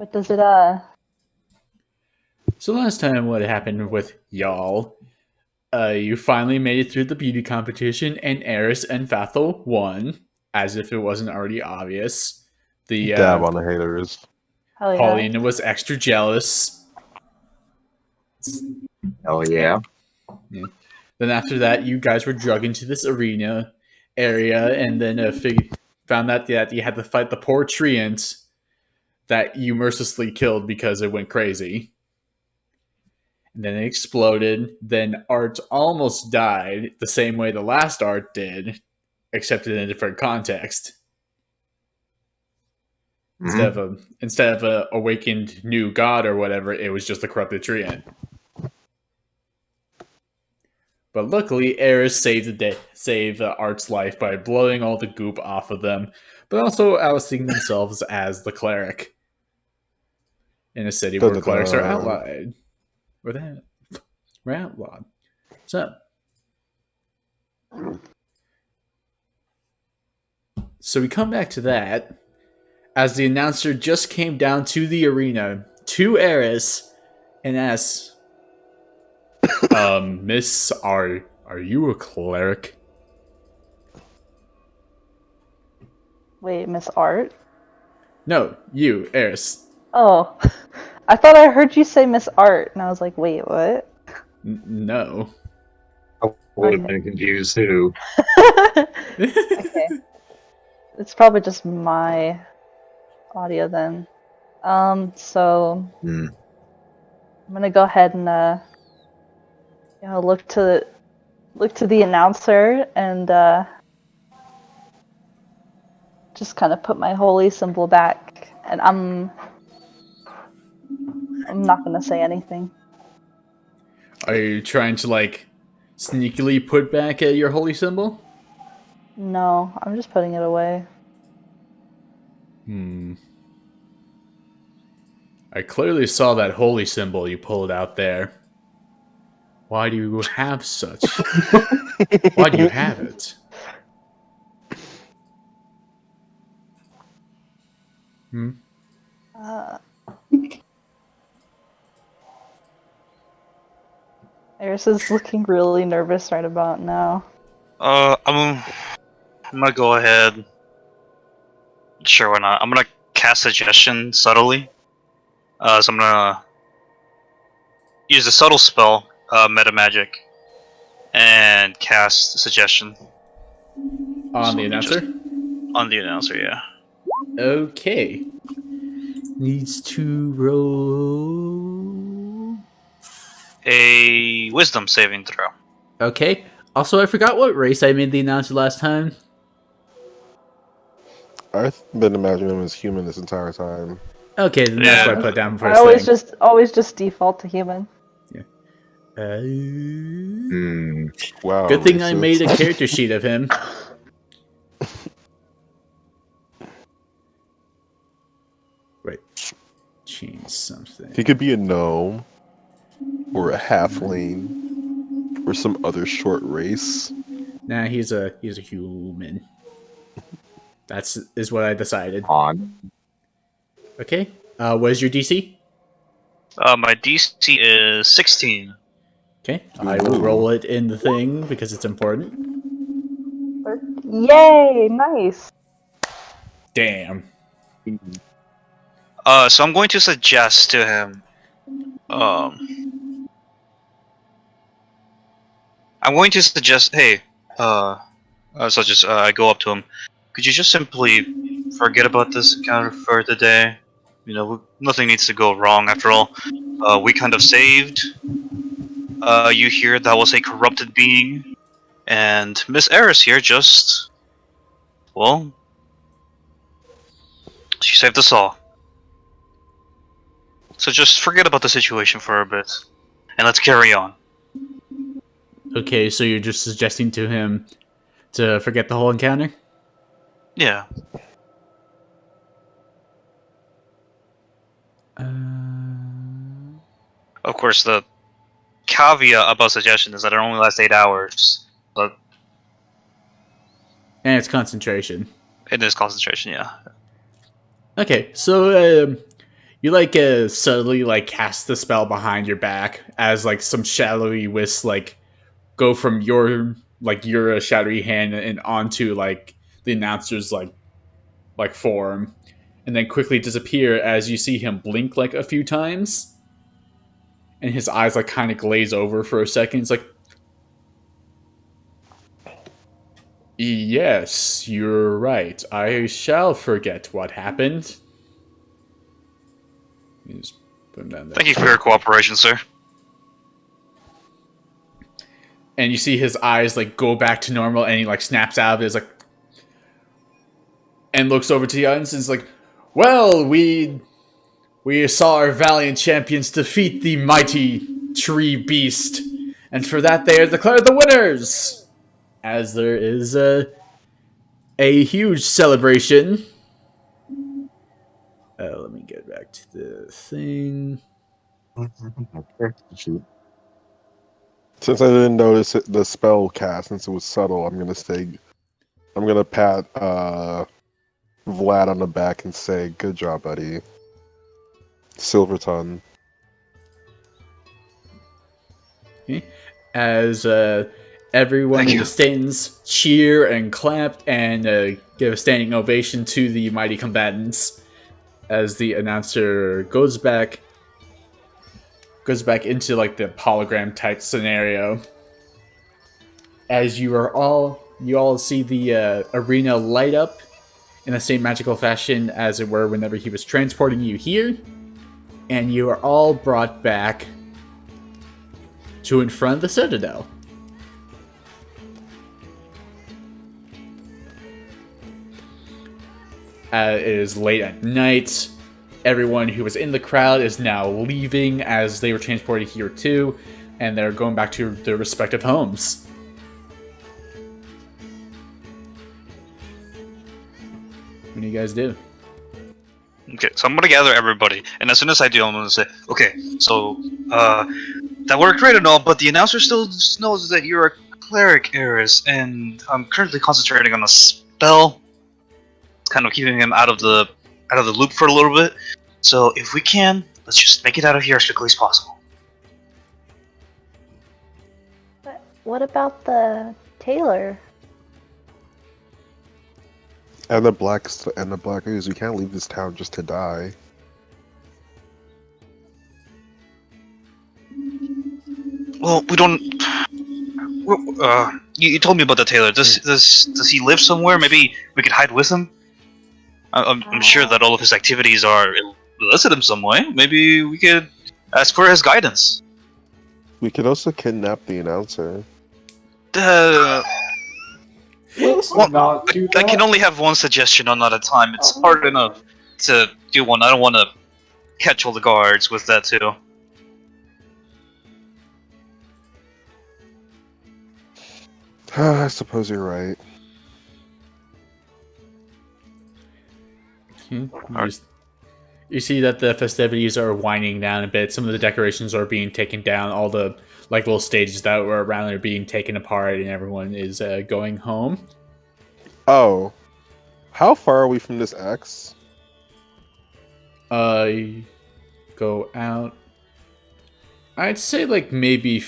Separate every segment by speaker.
Speaker 1: But does it
Speaker 2: So last time, what happened with y'all? You finally made it through the beauty competition, and Eris and Fathel won, as if it wasn't already obvious. The
Speaker 3: Dab on the haters.
Speaker 1: hell yeah.
Speaker 2: Paulina was extra jealous.
Speaker 4: Oh yeah.
Speaker 2: Yeah. Then after that, you guys were drugged into this arena area, and then found out that you had to fight the poor treant that you mercilessly killed because it went crazy. And then it exploded. Then Art almost died the same way the last Art did, except in a different context.
Speaker 4: Mm-hmm.
Speaker 2: Instead of a awakened new god or whatever, it was just a corrupted treant. But luckily, Eris saved Art's life by blowing all the goop off of them, but also ousting themselves as the cleric in a city where clerics are
Speaker 3: Da-da-da.
Speaker 2: outlawed. We're outlawed. So we come back to that as the announcer just came down to the arena to Eris and asked, Miss, are you a cleric?
Speaker 1: wait, Miss Art?
Speaker 2: No, you, Eris.
Speaker 1: Oh. I thought I heard you say Miss Art, and I was like, wait, what?
Speaker 2: No.
Speaker 4: I would have
Speaker 1: Okay.
Speaker 4: been confused too.
Speaker 1: Okay. It's probably just my audio then. So
Speaker 4: Hmm.
Speaker 1: I'm gonna go ahead and look to the announcer and just kind of put my holy symbol back, and I'm not gonna say anything.
Speaker 2: Are you trying to, sneakily put back your holy symbol?
Speaker 1: No, I'm just putting it away.
Speaker 2: I clearly saw that holy symbol you pulled out there. Why do you have such? Why do you have it?
Speaker 1: Uh, Eris is looking really nervous right about now.
Speaker 5: I'm gonna go ahead. Sure, why not? I'm gonna cast suggestion subtly. So I'm gonna use the subtle spell, meta magic, and cast suggestion.
Speaker 2: On
Speaker 5: So
Speaker 2: the
Speaker 5: let me just
Speaker 2: announcer?
Speaker 5: on the announcer, yeah.
Speaker 2: Okay. Needs to roll.
Speaker 5: A wisdom saving throw.
Speaker 2: Okay. Also, I forgot what race I made the announcer last time.
Speaker 3: I've been imagining him as human this entire time.
Speaker 2: Okay, then that's what I
Speaker 5: Yeah.
Speaker 2: put down
Speaker 1: I
Speaker 2: first thing.
Speaker 1: always just default to human.
Speaker 2: Yeah.
Speaker 4: Hmm.
Speaker 3: Wow.
Speaker 2: Good thing I
Speaker 3: racist.
Speaker 2: made a character sheet of him. Wait. Change something.
Speaker 3: He could be a gnome, or a halfling, or some other short race.
Speaker 2: Nah, he's a human. That's is what I decided.
Speaker 4: On.
Speaker 2: Okay. What is your DC?
Speaker 5: My DC is 16.
Speaker 2: Okay. I will roll it in the thing because it's important.
Speaker 1: Yay! Nice.
Speaker 2: Damn.
Speaker 5: So I'm going to suggest to him. I'm going to suggest, hey, I go up to him. Could you just simply forget about this encounter for today? You know, nothing needs to go wrong after all. We kind of saved you here. That was a corrupted being, and Miss Eris here just, well, she saved us all. So just forget about the situation for a bit, and let's carry on.
Speaker 2: Okay, so you're just suggesting to him to forget the whole encounter?
Speaker 5: Yeah. Of course, the caveat about suggestion is that it only lasts 8 hours, but
Speaker 2: And it's concentration.
Speaker 5: it is concentration, yeah.
Speaker 2: Okay, so You subtly cast the spell behind your back as some shadowy wisps go from your shadowy hand and onto the announcer's form, and then quickly disappear as you see him blink a few times, and his eyes kind of glaze over for a second. It's like, yes, you're right. I shall forget what happened. Let me just put him down there.
Speaker 5: Thank you for your cooperation, sir.
Speaker 2: And you see his eyes go back to normal, and he snaps out of it, and looks over to the audience and is like, well, we saw our valiant champions defeat the mighty tree beast, and for that they are declared the winners, as there is a huge celebration. Let me get back to the thing.
Speaker 3: Since I didn't notice the spell cast, since it was subtle, I'm gonna pat Vlad on the back and say, "Good job, buddy." Silverton.
Speaker 2: As everyone in the stands cheer and clap and give a standing ovation to the mighty combatants, as the announcer goes back into the hologram type scenario. As you all see the arena light up in the same magical fashion as it were whenever he was transporting you here, and you are all brought back to in front of the Citadel. It is late at night. Everyone who was in the crowd is now leaving as they were transported here too, and they're going back to their respective homes. What do you guys do?
Speaker 5: Okay, so I'm gonna gather everybody, and as soon as I do, I'm gonna say, okay, so, that worked great and all, but the announcer still knows that you're a cleric, Eris, and I'm currently concentrating on a spell. It's kind of keeping him out of the loop for a little bit. So if we can, let's just make it out of here as quickly as possible.
Speaker 1: But what about the tailor?
Speaker 3: And the Blackers, we can't leave this town just to die.
Speaker 5: Well, we don't. You told me about the tailor. Does he live somewhere? Maybe we could hide with him. I'm sure that all of his activities are illicit in some way. Maybe we could ask for his guidance.
Speaker 3: We could also kidnap the announcer.
Speaker 5: I can only have one suggestion on at a time. It's hard enough to do one. I don't want to catch all the guards with that too.
Speaker 3: I suppose you're right.
Speaker 2: You see that the festivities are winding down a bit. Some of the decorations are being taken down. All the little stages that were around are being taken apart, and everyone is going home.
Speaker 3: Oh, how far are we from this X?
Speaker 2: Go out. I'd say maybe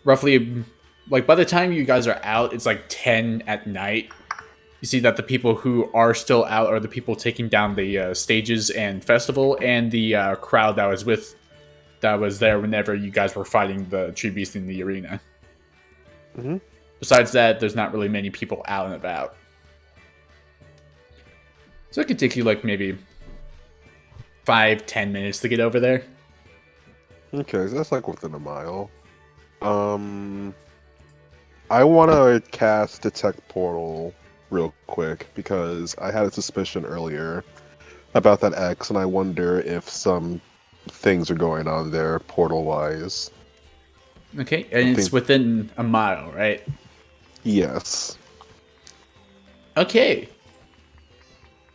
Speaker 2: roughly by the time you guys are out, it's 10 at night. You see that the people who are still out are the people taking down the stages and festival, and the crowd that was there whenever you guys were fighting the tree beast in the arena.
Speaker 3: Mm-hmm.
Speaker 2: Besides that, there's not really many people out and about. So it could take you maybe 5-10 minutes to get over there.
Speaker 3: Okay, so that's within a mile. I want to cast Detect Portal real quick because I had a suspicion earlier about that X, and I wonder if some things are going on there portal-wise.
Speaker 2: Okay, and it's within a mile, right?
Speaker 3: Yes.
Speaker 2: Okay.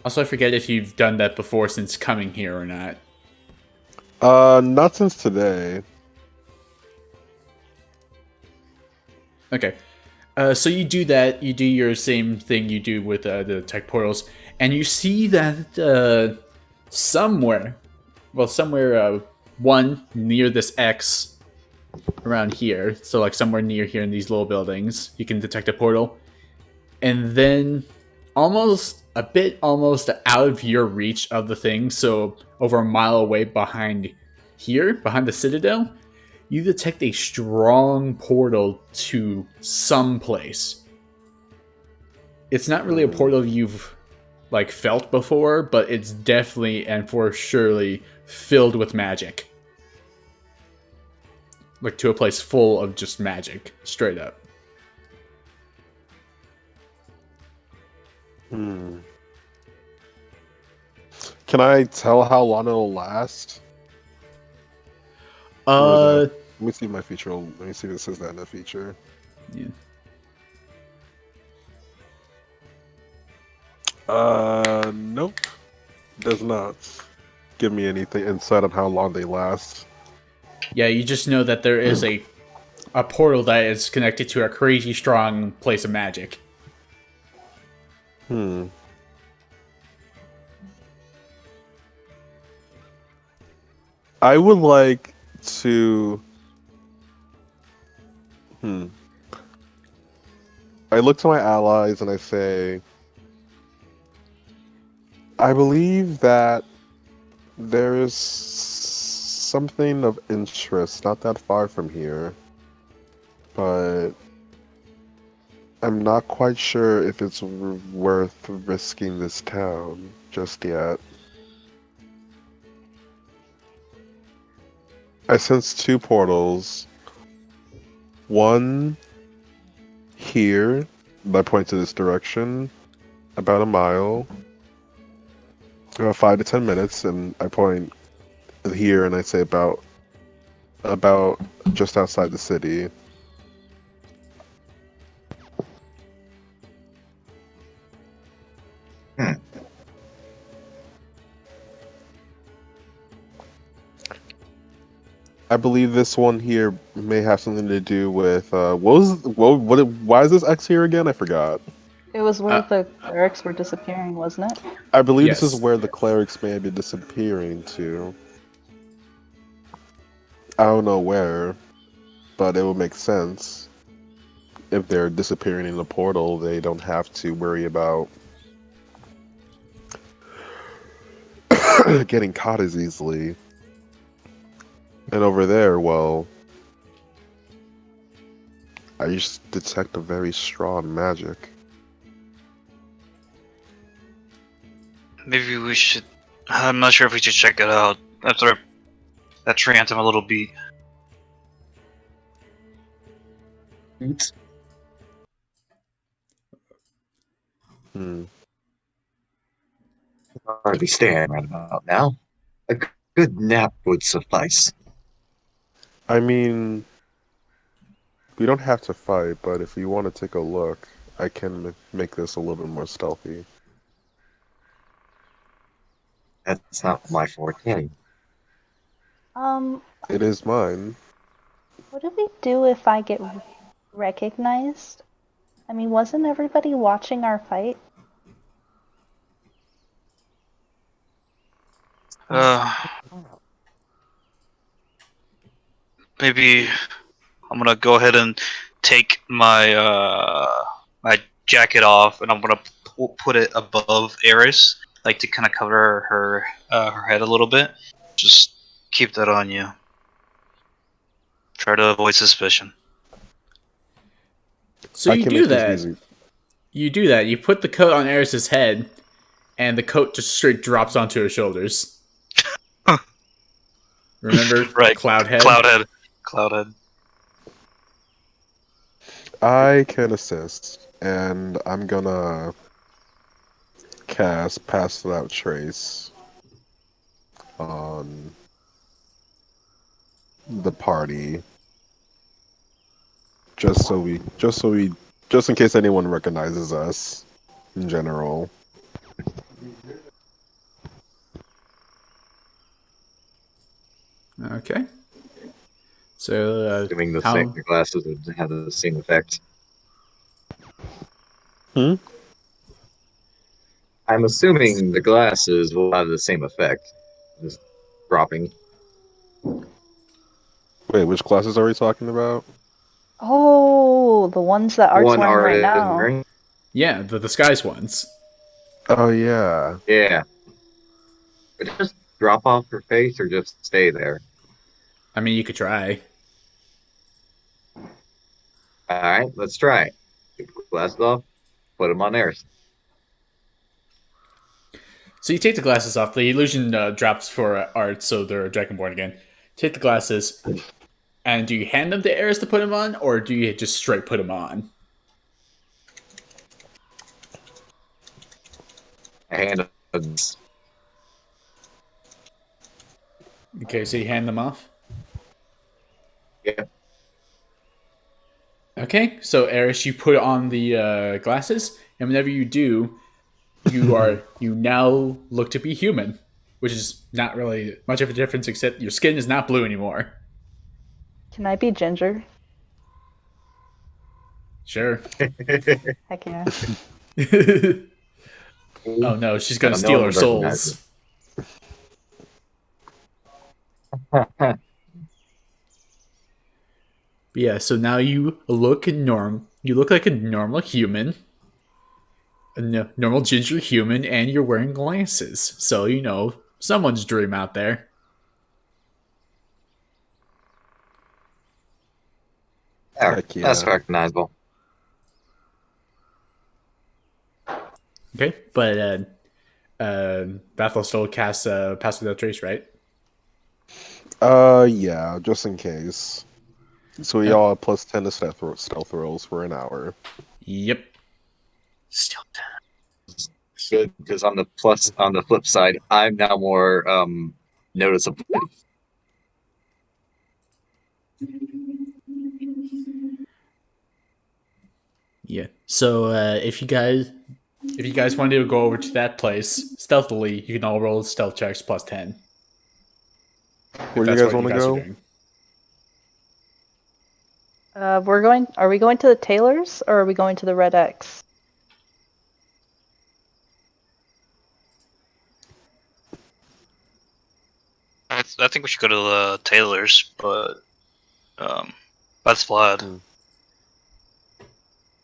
Speaker 2: Also, I forget if you've done that before since coming here or not.
Speaker 3: Not since today.
Speaker 2: Okay. So you do that. You do your same thing you do with the tech portals, and you see that somewhere, one near this X around here, so like somewhere near here in these little buildings, you can detect a portal. And then almost out of your reach of the thing, so over a mile away behind the Citadel, you detect a strong portal to some place. It's not really a portal you've like felt before, but it's definitely and for surely filled with magic. Like to a place full of just magic, straight up.
Speaker 3: Can I tell how long it'll last? Let me see my feature. Let me see if it says that in the feature.
Speaker 2: Yeah.
Speaker 3: Nope. Does not give me anything insight on how long they last.
Speaker 2: Yeah, you just know that there is a portal that is connected to a crazy strong place of magic.
Speaker 3: I would like to. I look to my allies and I say, I believe that there is something of interest not that far from here, but I'm not quite sure if it's worth risking this town just yet. I sense two portals. One here, I point to this direction, about a mile, about 5 to 10 minutes, and I point here and I say about just outside the city. I believe this one here may have something to do with why is this X here again? I forgot.
Speaker 1: It was where the clerics were disappearing, wasn't it?
Speaker 3: I believe this is
Speaker 2: Yes.
Speaker 3: where the clerics may be disappearing to. I don't know where, but it would make sense. If they're disappearing in the portal, they don't have to worry about getting caught as easily. And over there, well, I just detect a very strong magic.
Speaker 5: Maybe we should. I'm not sure if we should check it out after that tree anthem a little beat.
Speaker 4: Hardly staying right about now. A good nap would suffice.
Speaker 3: I mean, we don't have to fight, but if you want to take a look, I can make this a little bit more stealthy.
Speaker 4: That's not my forte.
Speaker 3: It is mine.
Speaker 1: What do we do if I get recognized? I mean, wasn't everybody watching our fight?
Speaker 5: Maybe I'm gonna go ahead and take my my jacket off, and I'm gonna put it above Eris, like to kind of cover her head a little bit. Just keep that on you. Try to avoid suspicion.
Speaker 2: So
Speaker 3: I
Speaker 2: you
Speaker 3: can
Speaker 2: do
Speaker 3: make this
Speaker 2: that.
Speaker 3: easy.
Speaker 2: You do that. You put the coat on Eris's head, and the coat just straight drops onto her shoulders. Remember,
Speaker 5: Right,
Speaker 2: Cloudhead?
Speaker 5: Cloudhead.
Speaker 3: I can assist, and I'm gonna cast Pass Without Trace on the party, just in case anyone recognizes us in general.
Speaker 2: Okay. So,
Speaker 4: Assuming the
Speaker 2: how?
Speaker 4: glasses would have the same effect.
Speaker 3: Hmm?
Speaker 4: I I'm assuming the glasses will have the same effect. Just dropping.
Speaker 3: Wait, which classes are we talking about?
Speaker 1: Oh, the ones that Art's
Speaker 4: One
Speaker 1: wearing
Speaker 4: art
Speaker 1: right
Speaker 4: is
Speaker 1: now.
Speaker 4: wearing.
Speaker 2: Yeah, the disguise ones.
Speaker 3: Oh yeah.
Speaker 4: Yeah. But just drop off her face or just stay there.
Speaker 2: I mean, you could try.
Speaker 4: Alright, let's try. Take the glasses off, put them on theirs.
Speaker 2: So you take the glasses off. The illusion drops for art, so they're dragonborn again. Take the glasses, and do you hand them to Eris to put them on, or do you just straight put them on?
Speaker 4: I hand
Speaker 2: Okay, so you hand them off.
Speaker 4: yeah.
Speaker 2: Okay, so Eris, you put on the glasses, and whenever you do, you now look to be human, which is not really much of a difference, except your skin is not blue anymore.
Speaker 1: Can I be Ginger?
Speaker 2: Sure.
Speaker 1: Heck yeah.
Speaker 2: Oh no, she's gonna
Speaker 4: No
Speaker 2: steal
Speaker 4: one
Speaker 2: our
Speaker 4: would recognize
Speaker 2: souls.
Speaker 4: it.
Speaker 2: But yeah, so now you look norm. You look like a normal human, a normal ginger human, and you're wearing glasses. So you know someone's dream out there.
Speaker 4: There,
Speaker 3: Heck
Speaker 4: that's
Speaker 3: yeah.
Speaker 4: recognizable.
Speaker 2: Okay, but Bethel still casts Pass Without Trace, right?
Speaker 3: Yeah, just in case. So we
Speaker 2: Uh,
Speaker 3: all have plus 10 to stealth rolls for an hour.
Speaker 2: yep.
Speaker 6: Still
Speaker 4: Good, because on the flip side, I'm now more noticeable.
Speaker 2: Yeah. So if you guys wanted to go over to that place stealthily, you can all roll stealth checks plus 10. If
Speaker 3: Where do you
Speaker 2: that's
Speaker 3: guys
Speaker 2: what you
Speaker 3: want to
Speaker 2: guys are
Speaker 3: go?
Speaker 2: doing.
Speaker 1: Are we going to the Taylors or are we going to the Red X?
Speaker 5: I think we should go to the Taylor's, but that's Vlad.
Speaker 3: Hmm.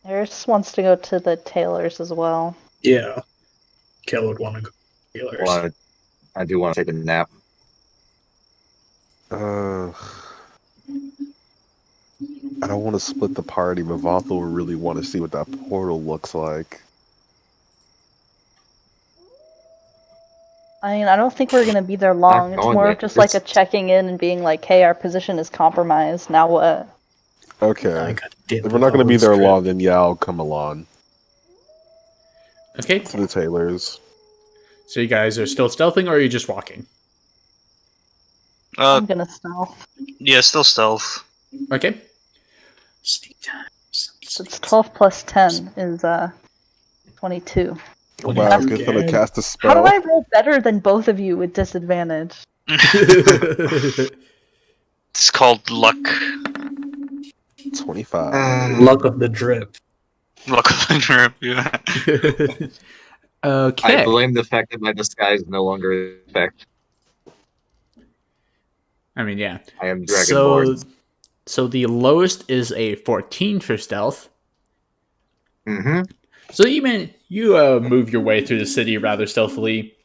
Speaker 1: Eris wants to go to the Taylors as well.
Speaker 6: Yeah. Kel would want to go to Steelers.
Speaker 4: Well, I do want to take a nap.
Speaker 3: Uh, I don't want to split the party, but Vothel would really want to see what that portal looks like.
Speaker 1: I mean, I don't think we're gonna be there long. It's
Speaker 4: going
Speaker 1: more
Speaker 4: there.
Speaker 1: of just like a
Speaker 4: It's-
Speaker 1: checking in and being like, hey, our position is compromised. Now what?
Speaker 6: I
Speaker 3: Okay.
Speaker 6: gotta deal
Speaker 3: If we're
Speaker 6: with
Speaker 3: not going to
Speaker 6: all
Speaker 3: be
Speaker 6: this
Speaker 3: there
Speaker 6: crap.
Speaker 3: long, then yeah, I'll come along
Speaker 2: Okay.
Speaker 3: to the Taylors.
Speaker 2: So you guys are still stealthing, or are you just walking?
Speaker 5: Uh,
Speaker 1: I'm gonna stealth.
Speaker 5: yeah, still stealth.
Speaker 2: Okay.
Speaker 6: Sneak time.
Speaker 1: So it's 12 plus 10 is 22.
Speaker 3: Oh, wow,
Speaker 1: That's
Speaker 3: he's going to
Speaker 6: good.
Speaker 3: cast a
Speaker 1: How do
Speaker 3: spell.
Speaker 1: I roll better than both of you with disadvantage?
Speaker 5: It's called luck.
Speaker 3: 25.
Speaker 6: Luck of the drip.
Speaker 5: Luck of the drip. Yeah.
Speaker 2: Okay.
Speaker 4: I blame the fact that my disguise is no longer in effect.
Speaker 2: I mean, yeah.
Speaker 4: I am
Speaker 2: So,
Speaker 4: Dragonborn.
Speaker 2: so the lowest is a 14 for stealth.
Speaker 4: Mm-hmm.
Speaker 2: So you move your way through the city rather stealthily,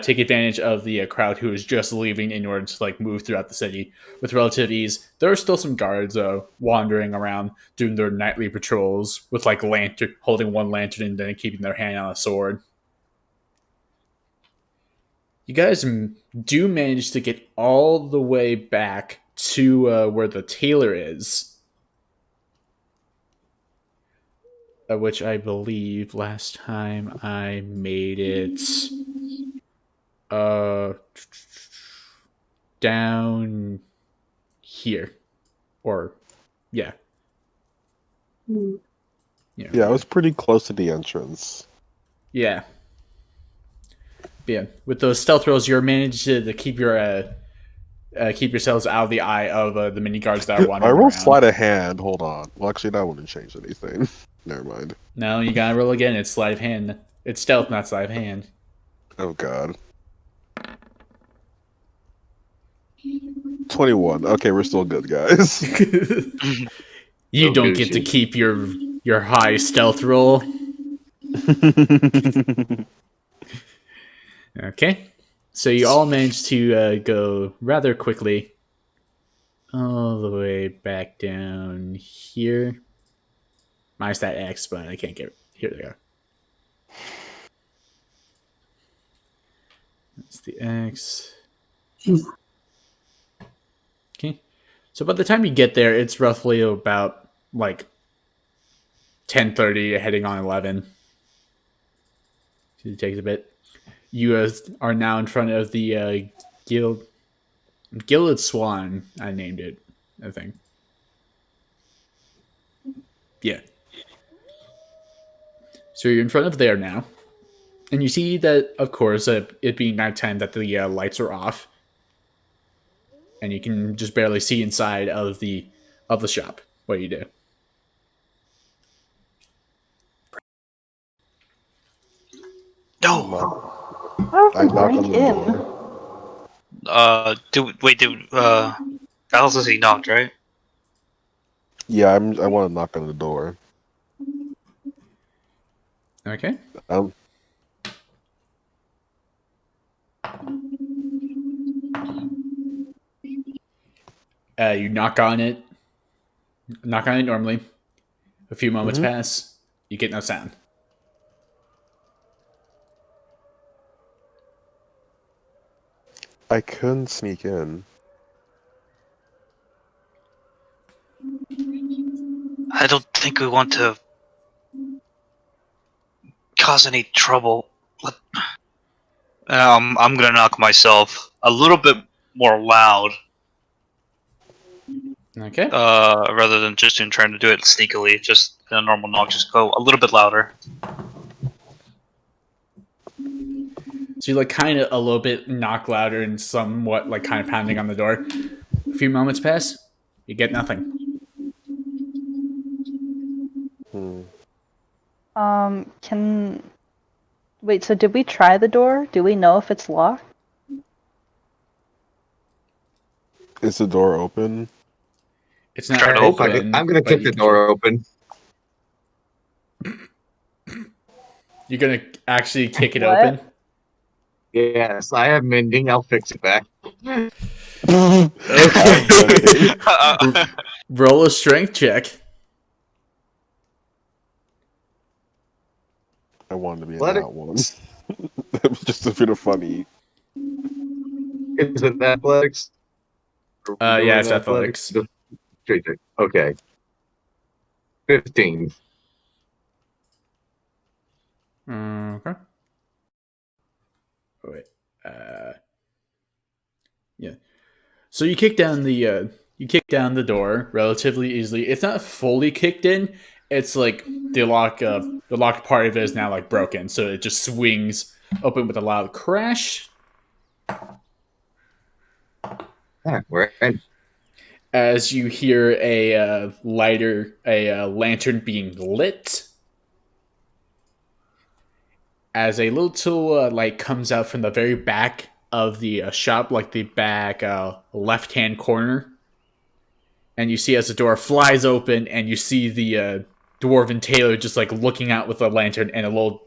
Speaker 2: take advantage of the crowd who is just leaving in order to like move throughout the city with relative ease. There are still some guards wandering around doing their nightly patrols with like lantern, holding one lantern and then keeping their hand on a sword. You guys do manage to get all the way back to where the tailor is. Which I believe last time I made it down here. Or yeah.
Speaker 3: Yeah, I was pretty close to the entrance.
Speaker 2: Yeah. Yeah. With those stealth rolls, you're managed to keep keep yourselves out of the eye of the mini guards that are
Speaker 3: I
Speaker 2: wandering
Speaker 3: rolled
Speaker 2: around.
Speaker 3: sleight of hand. Hold on. Well, actually, that wouldn't change anything. Never mind.
Speaker 2: No, you gotta roll again. It's sleight of hand. It's stealth, not sleight of hand.
Speaker 3: Oh god. 21. Okay, we're still good, guys.
Speaker 2: You
Speaker 4: Oh,
Speaker 2: don't
Speaker 4: good
Speaker 2: get to
Speaker 4: shit.
Speaker 2: keep your high stealth roll. Okay. So you all managed to go rather quickly all the way back down here. Minus that X, but I can't get it. Here they are. That's the X. Okay. So by the time you get there, it's roughly about like 10:30, heading on 11. It takes a bit. You are now in front of the Gilded Swan. I named it, I think. Yeah. So you're in front of there now. And you see that, of course, it being nighttime, that the lights are off. And you can just barely see inside of the shop. What do you do?
Speaker 5: No.
Speaker 1: How
Speaker 3: I
Speaker 1: did we
Speaker 3: knock
Speaker 1: break
Speaker 3: on the
Speaker 1: in?
Speaker 3: door.
Speaker 5: Alice says he knocked, right?
Speaker 3: Yeah, I want to knock on the door.
Speaker 2: Okay.
Speaker 3: Um,
Speaker 2: You knock on it. Knock on it normally. A few moments
Speaker 3: Mhm.
Speaker 2: pass. You get no sound.
Speaker 3: I couldn't sneak in.
Speaker 5: I don't think we want to cause any trouble. I'm gonna knock myself a little bit more loud,
Speaker 2: Okay.
Speaker 5: rather than just in trying to do it sneakily. Just a normal knock, just go a little bit louder.
Speaker 2: So you like kind of a little bit knock louder and somewhat like kind of pounding on the door. A few moments pass. You get nothing.
Speaker 3: Hmm.
Speaker 1: Can wait, so did we try the door? Do we know if it's locked?
Speaker 3: Is the door open?
Speaker 2: It's
Speaker 5: Try
Speaker 2: not
Speaker 5: to open it.
Speaker 4: I'm
Speaker 2: open,
Speaker 4: gonna
Speaker 2: but
Speaker 4: kick
Speaker 2: you
Speaker 4: the
Speaker 2: can try.
Speaker 4: door open.
Speaker 2: You're gonna actually kick it
Speaker 1: What?
Speaker 2: open.
Speaker 4: Yes, I have mending. I'll fix it back.
Speaker 2: Okay.
Speaker 3: Okay.
Speaker 2: Roll a strength check.
Speaker 3: I wanted to be in
Speaker 4: Let it.
Speaker 3: that one. That was just a bit of funny.
Speaker 4: Is it athletics? Are we
Speaker 2: Yeah,
Speaker 4: doing
Speaker 2: it's athletics.
Speaker 4: Just straight check. Okay. 15.
Speaker 2: Okay. Oh, wait. Yeah. So you kick down the door relatively easily. It's not fully kicked in. It's like the locked part of it is now like broken, so it just swings open with a loud crash
Speaker 4: Yeah, we're in.
Speaker 2: as you hear a lantern being lit. As a little light comes out from the very back of the shop, like the back left hand corner, and you see as the door flies open, and you see the dwarven tailor just like looking out with a lantern and a little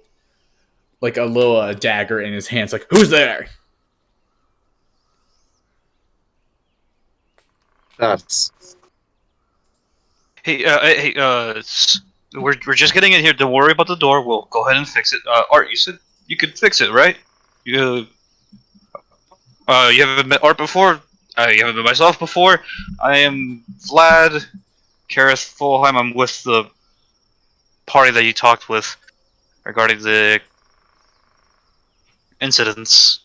Speaker 2: dagger in his hands, like, "Who's there?"
Speaker 4: That's
Speaker 5: we're just getting in here. Don't worry about the door. We'll go ahead and fix it. Art, you said you could fix it, right? You you haven't met Art before. You haven't met myself before. I am Vlad Kareth Fulheim. I'm with the party that you talked with regarding the incidents.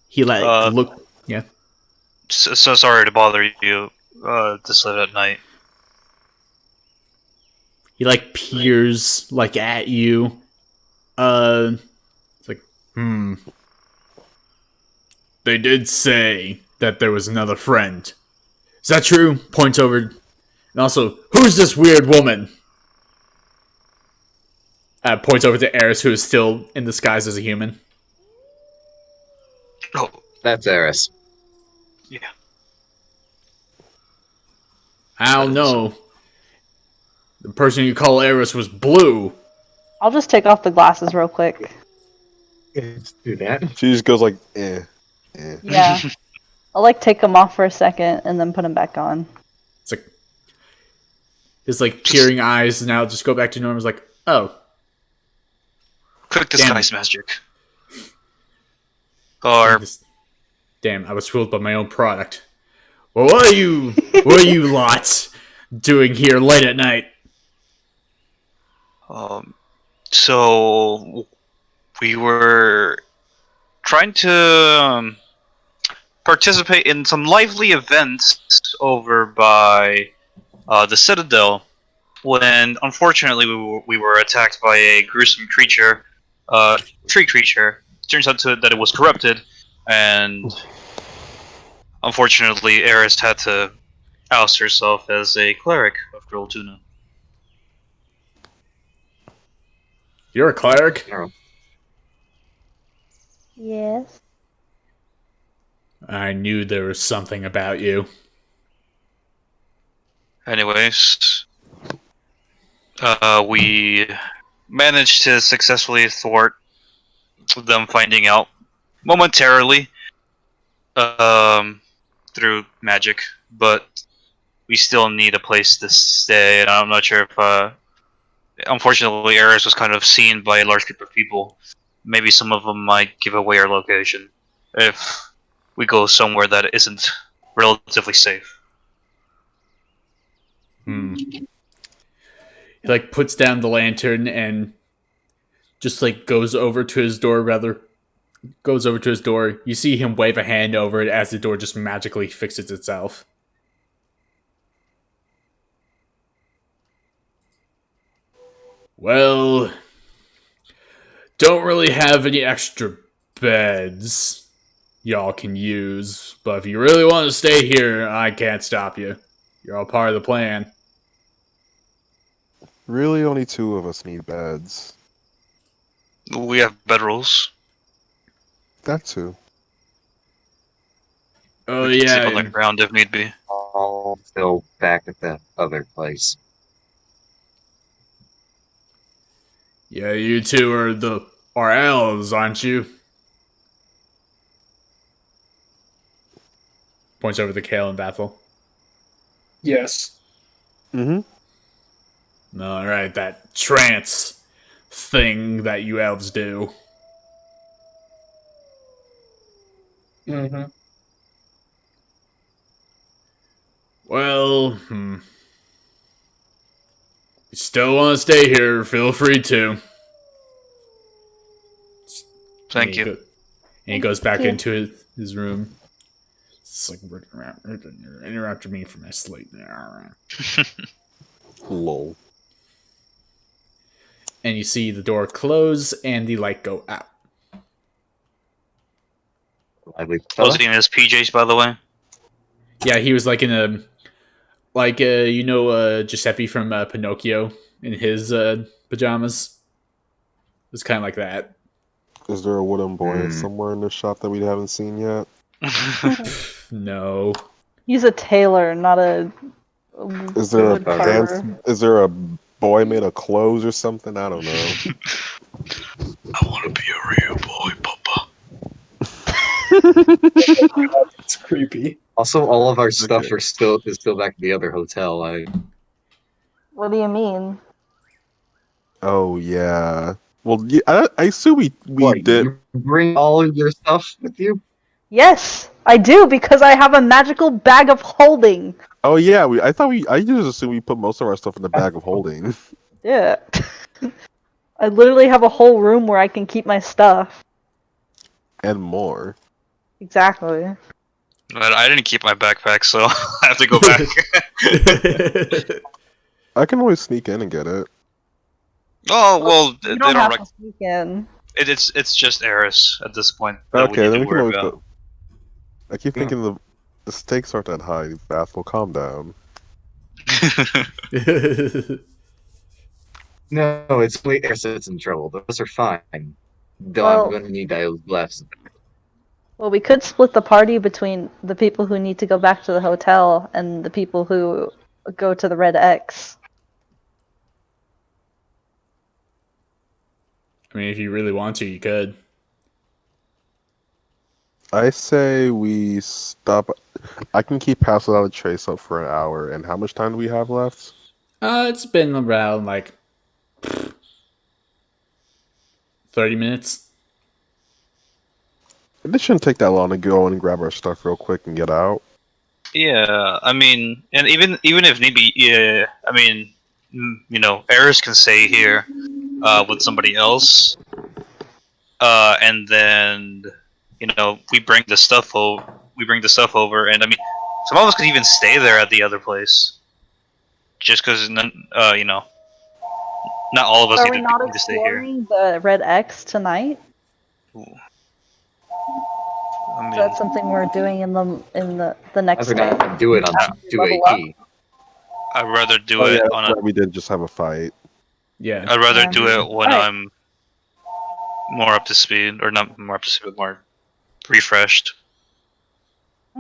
Speaker 2: He like
Speaker 5: Uh,
Speaker 2: look, yeah.
Speaker 5: so sorry to bother you this late at night.
Speaker 2: He like peers like at you. It's like, They did say that there was another friend. Is that true? Points over. And also, who's this weird woman? Points over to Eris, who is still in disguise as a human.
Speaker 5: Oh,
Speaker 4: That's Eris.
Speaker 5: yeah.
Speaker 2: I don't
Speaker 5: That is.
Speaker 2: know. The person you call Eris was blue.
Speaker 1: I'll just take off the glasses real quick.
Speaker 4: Let's do that.
Speaker 3: She just goes like, eh, eh.
Speaker 1: Yeah. I'll like take them off for a second and then put them back on.
Speaker 2: It's like his like peering eyes now just go back to normal. It's like, oh,
Speaker 5: Quick
Speaker 2: Damn.
Speaker 5: disguise magic. Or
Speaker 2: damn, I was fooled by my own product. Well, what are you lots doing here late at night?
Speaker 5: So we were trying to participate in some lively events over by the Citadel, when unfortunately we were attacked by a gruesome creature, tree creature. Turns out that it was corrupted, and unfortunately Eris had to oust herself as a cleric of Groltuna.
Speaker 2: You're a cleric?
Speaker 1: Yes.
Speaker 2: I knew there was something about you.
Speaker 5: Anyways, we managed to successfully thwart them finding out momentarily through magic, but we still need a place to stay, and I'm not sure if, unfortunately, Eris was kind of seen by a large group of people. Maybe some of them might give away our location if we go somewhere that isn't relatively safe.
Speaker 2: He like puts down the lantern and just like goes over to his door. You see him wave a hand over it as the door just magically fixes itself. Well, don't really have any extra beds y'all can use, but if you really want to stay here, I can't stop you. You're all part of the plan.
Speaker 3: Really, only two of us need beds.
Speaker 5: We have bedrolls.
Speaker 3: That too.
Speaker 2: Oh
Speaker 5: We can sleep on the
Speaker 2: yeah,
Speaker 5: ground if need be.
Speaker 4: All still back at that other place.
Speaker 2: yeah. You two are elves, aren't you? Points over to Kale and Bethel.
Speaker 6: Yes.
Speaker 3: Mm-hmm.
Speaker 2: All right, that trance thing that you elves do.
Speaker 6: Mm-hmm.
Speaker 2: Well, you still want to stay here, feel free to.
Speaker 5: Thank you.
Speaker 2: And he goes back
Speaker 1: you.
Speaker 2: into his room. It's like, you're interrupting me from my sleep.
Speaker 3: Lol.
Speaker 2: And you see the door close and the light go out.
Speaker 4: Lively
Speaker 5: Was
Speaker 4: fella.
Speaker 5: he in his PJs, by the way?
Speaker 2: Yeah, he was like in a, like, Giuseppe from Pinocchio in his pajamas. It was kind of like that.
Speaker 3: Is there a wooden boy somewhere in this shop that we haven't seen yet?
Speaker 2: No.
Speaker 1: He's a tailor, not a
Speaker 3: Is there a
Speaker 1: wood carver.
Speaker 3: Is there a boy made of clothes or something? I don't know.
Speaker 5: I want to be a real boy, Papa.
Speaker 6: It's creepy.
Speaker 4: Also, all of our stuff
Speaker 3: Okay.
Speaker 4: is still back at the other hotel.
Speaker 1: What do you mean?
Speaker 3: Oh yeah. Well, yeah, I assume we
Speaker 4: What,
Speaker 3: did.
Speaker 4: you bring all of your stuff with you?
Speaker 1: Yes, I do because I have a magical bag of holding.
Speaker 3: Oh yeah, I just assumed we put most of our stuff in the bag of holding.
Speaker 1: Yeah. I literally have a whole room where I can keep my stuff.
Speaker 3: And more.
Speaker 1: Exactly.
Speaker 5: But I didn't keep my backpack, so I have to go back.
Speaker 3: I can always sneak in and get it.
Speaker 5: Oh well,
Speaker 1: You
Speaker 5: they
Speaker 1: don't
Speaker 5: don't.
Speaker 1: have to sneak in.
Speaker 5: It's just Eris at this point. That
Speaker 3: Okay, then
Speaker 5: we need
Speaker 3: we
Speaker 5: to
Speaker 3: can
Speaker 5: worry
Speaker 3: always
Speaker 5: about.
Speaker 3: go. I keep thinking the stakes aren't that high. Bath will calm down.
Speaker 4: No, it's only Eris that's in trouble. Those are fine. Though I'm
Speaker 1: Well,
Speaker 4: going to need those left.
Speaker 1: well, we could split the party between the people who need to go back to the hotel and the people who go to the Red X.
Speaker 2: I mean, if you really want to, you could.
Speaker 3: I say we stop. I can keep House Without a Trace up for an hour. And how much time do we have left?
Speaker 2: It's been around like 30 minutes.
Speaker 3: It shouldn't take that long to go and grab our stuff real quick and get out.
Speaker 5: Yeah, I mean, and even if need be, yeah, I mean, you know, Eris can stay here with somebody else, and then you know we bring the stuff over. We bring the stuff over, and I mean, some of us could even stay there at the other place, just because you know, not all of us
Speaker 1: Are we not
Speaker 5: need to stay here.
Speaker 1: exploring the Red X tonight?
Speaker 5: Ooh. I
Speaker 1: So
Speaker 5: mean,
Speaker 1: that's something we're doing in the
Speaker 4: I
Speaker 1: next day.
Speaker 4: forgot to do it on
Speaker 1: After we
Speaker 4: 2
Speaker 1: level up.
Speaker 4: AP.
Speaker 5: I'd rather do
Speaker 3: Oh yeah,
Speaker 5: it
Speaker 3: that's
Speaker 5: on a.
Speaker 3: right. We did just have a fight.
Speaker 2: Yeah.
Speaker 5: I'd rather
Speaker 1: Yeah.
Speaker 5: do it when
Speaker 1: Alright.
Speaker 5: I'm more up to speed, or not more up to speed, but more refreshed.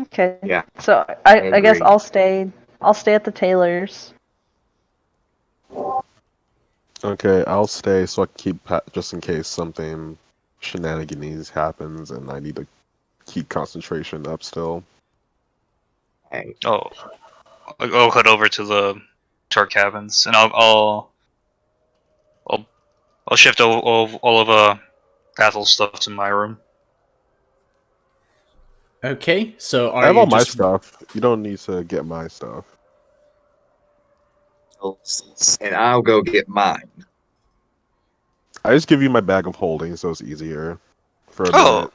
Speaker 1: Okay.
Speaker 4: Yeah,
Speaker 1: So
Speaker 4: I
Speaker 1: I guess
Speaker 4: agree.
Speaker 1: I'll stay at the Taylors.
Speaker 3: Okay, I'll stay so I can keep just in case something shenanigans happens and I need to keep concentration up still.
Speaker 4: Hey,
Speaker 5: Oh, I'll head over to our cabins, and I'll, I'll shift all of Pathel's stuff to my room.
Speaker 2: Okay, so
Speaker 3: I
Speaker 2: are
Speaker 3: have
Speaker 2: you
Speaker 3: all my
Speaker 2: just
Speaker 3: stuff. You don't need to get my stuff.
Speaker 4: and I'll go get mine.
Speaker 3: I just give you my bag of holding so it's easier for a
Speaker 5: Oh,
Speaker 3: bit.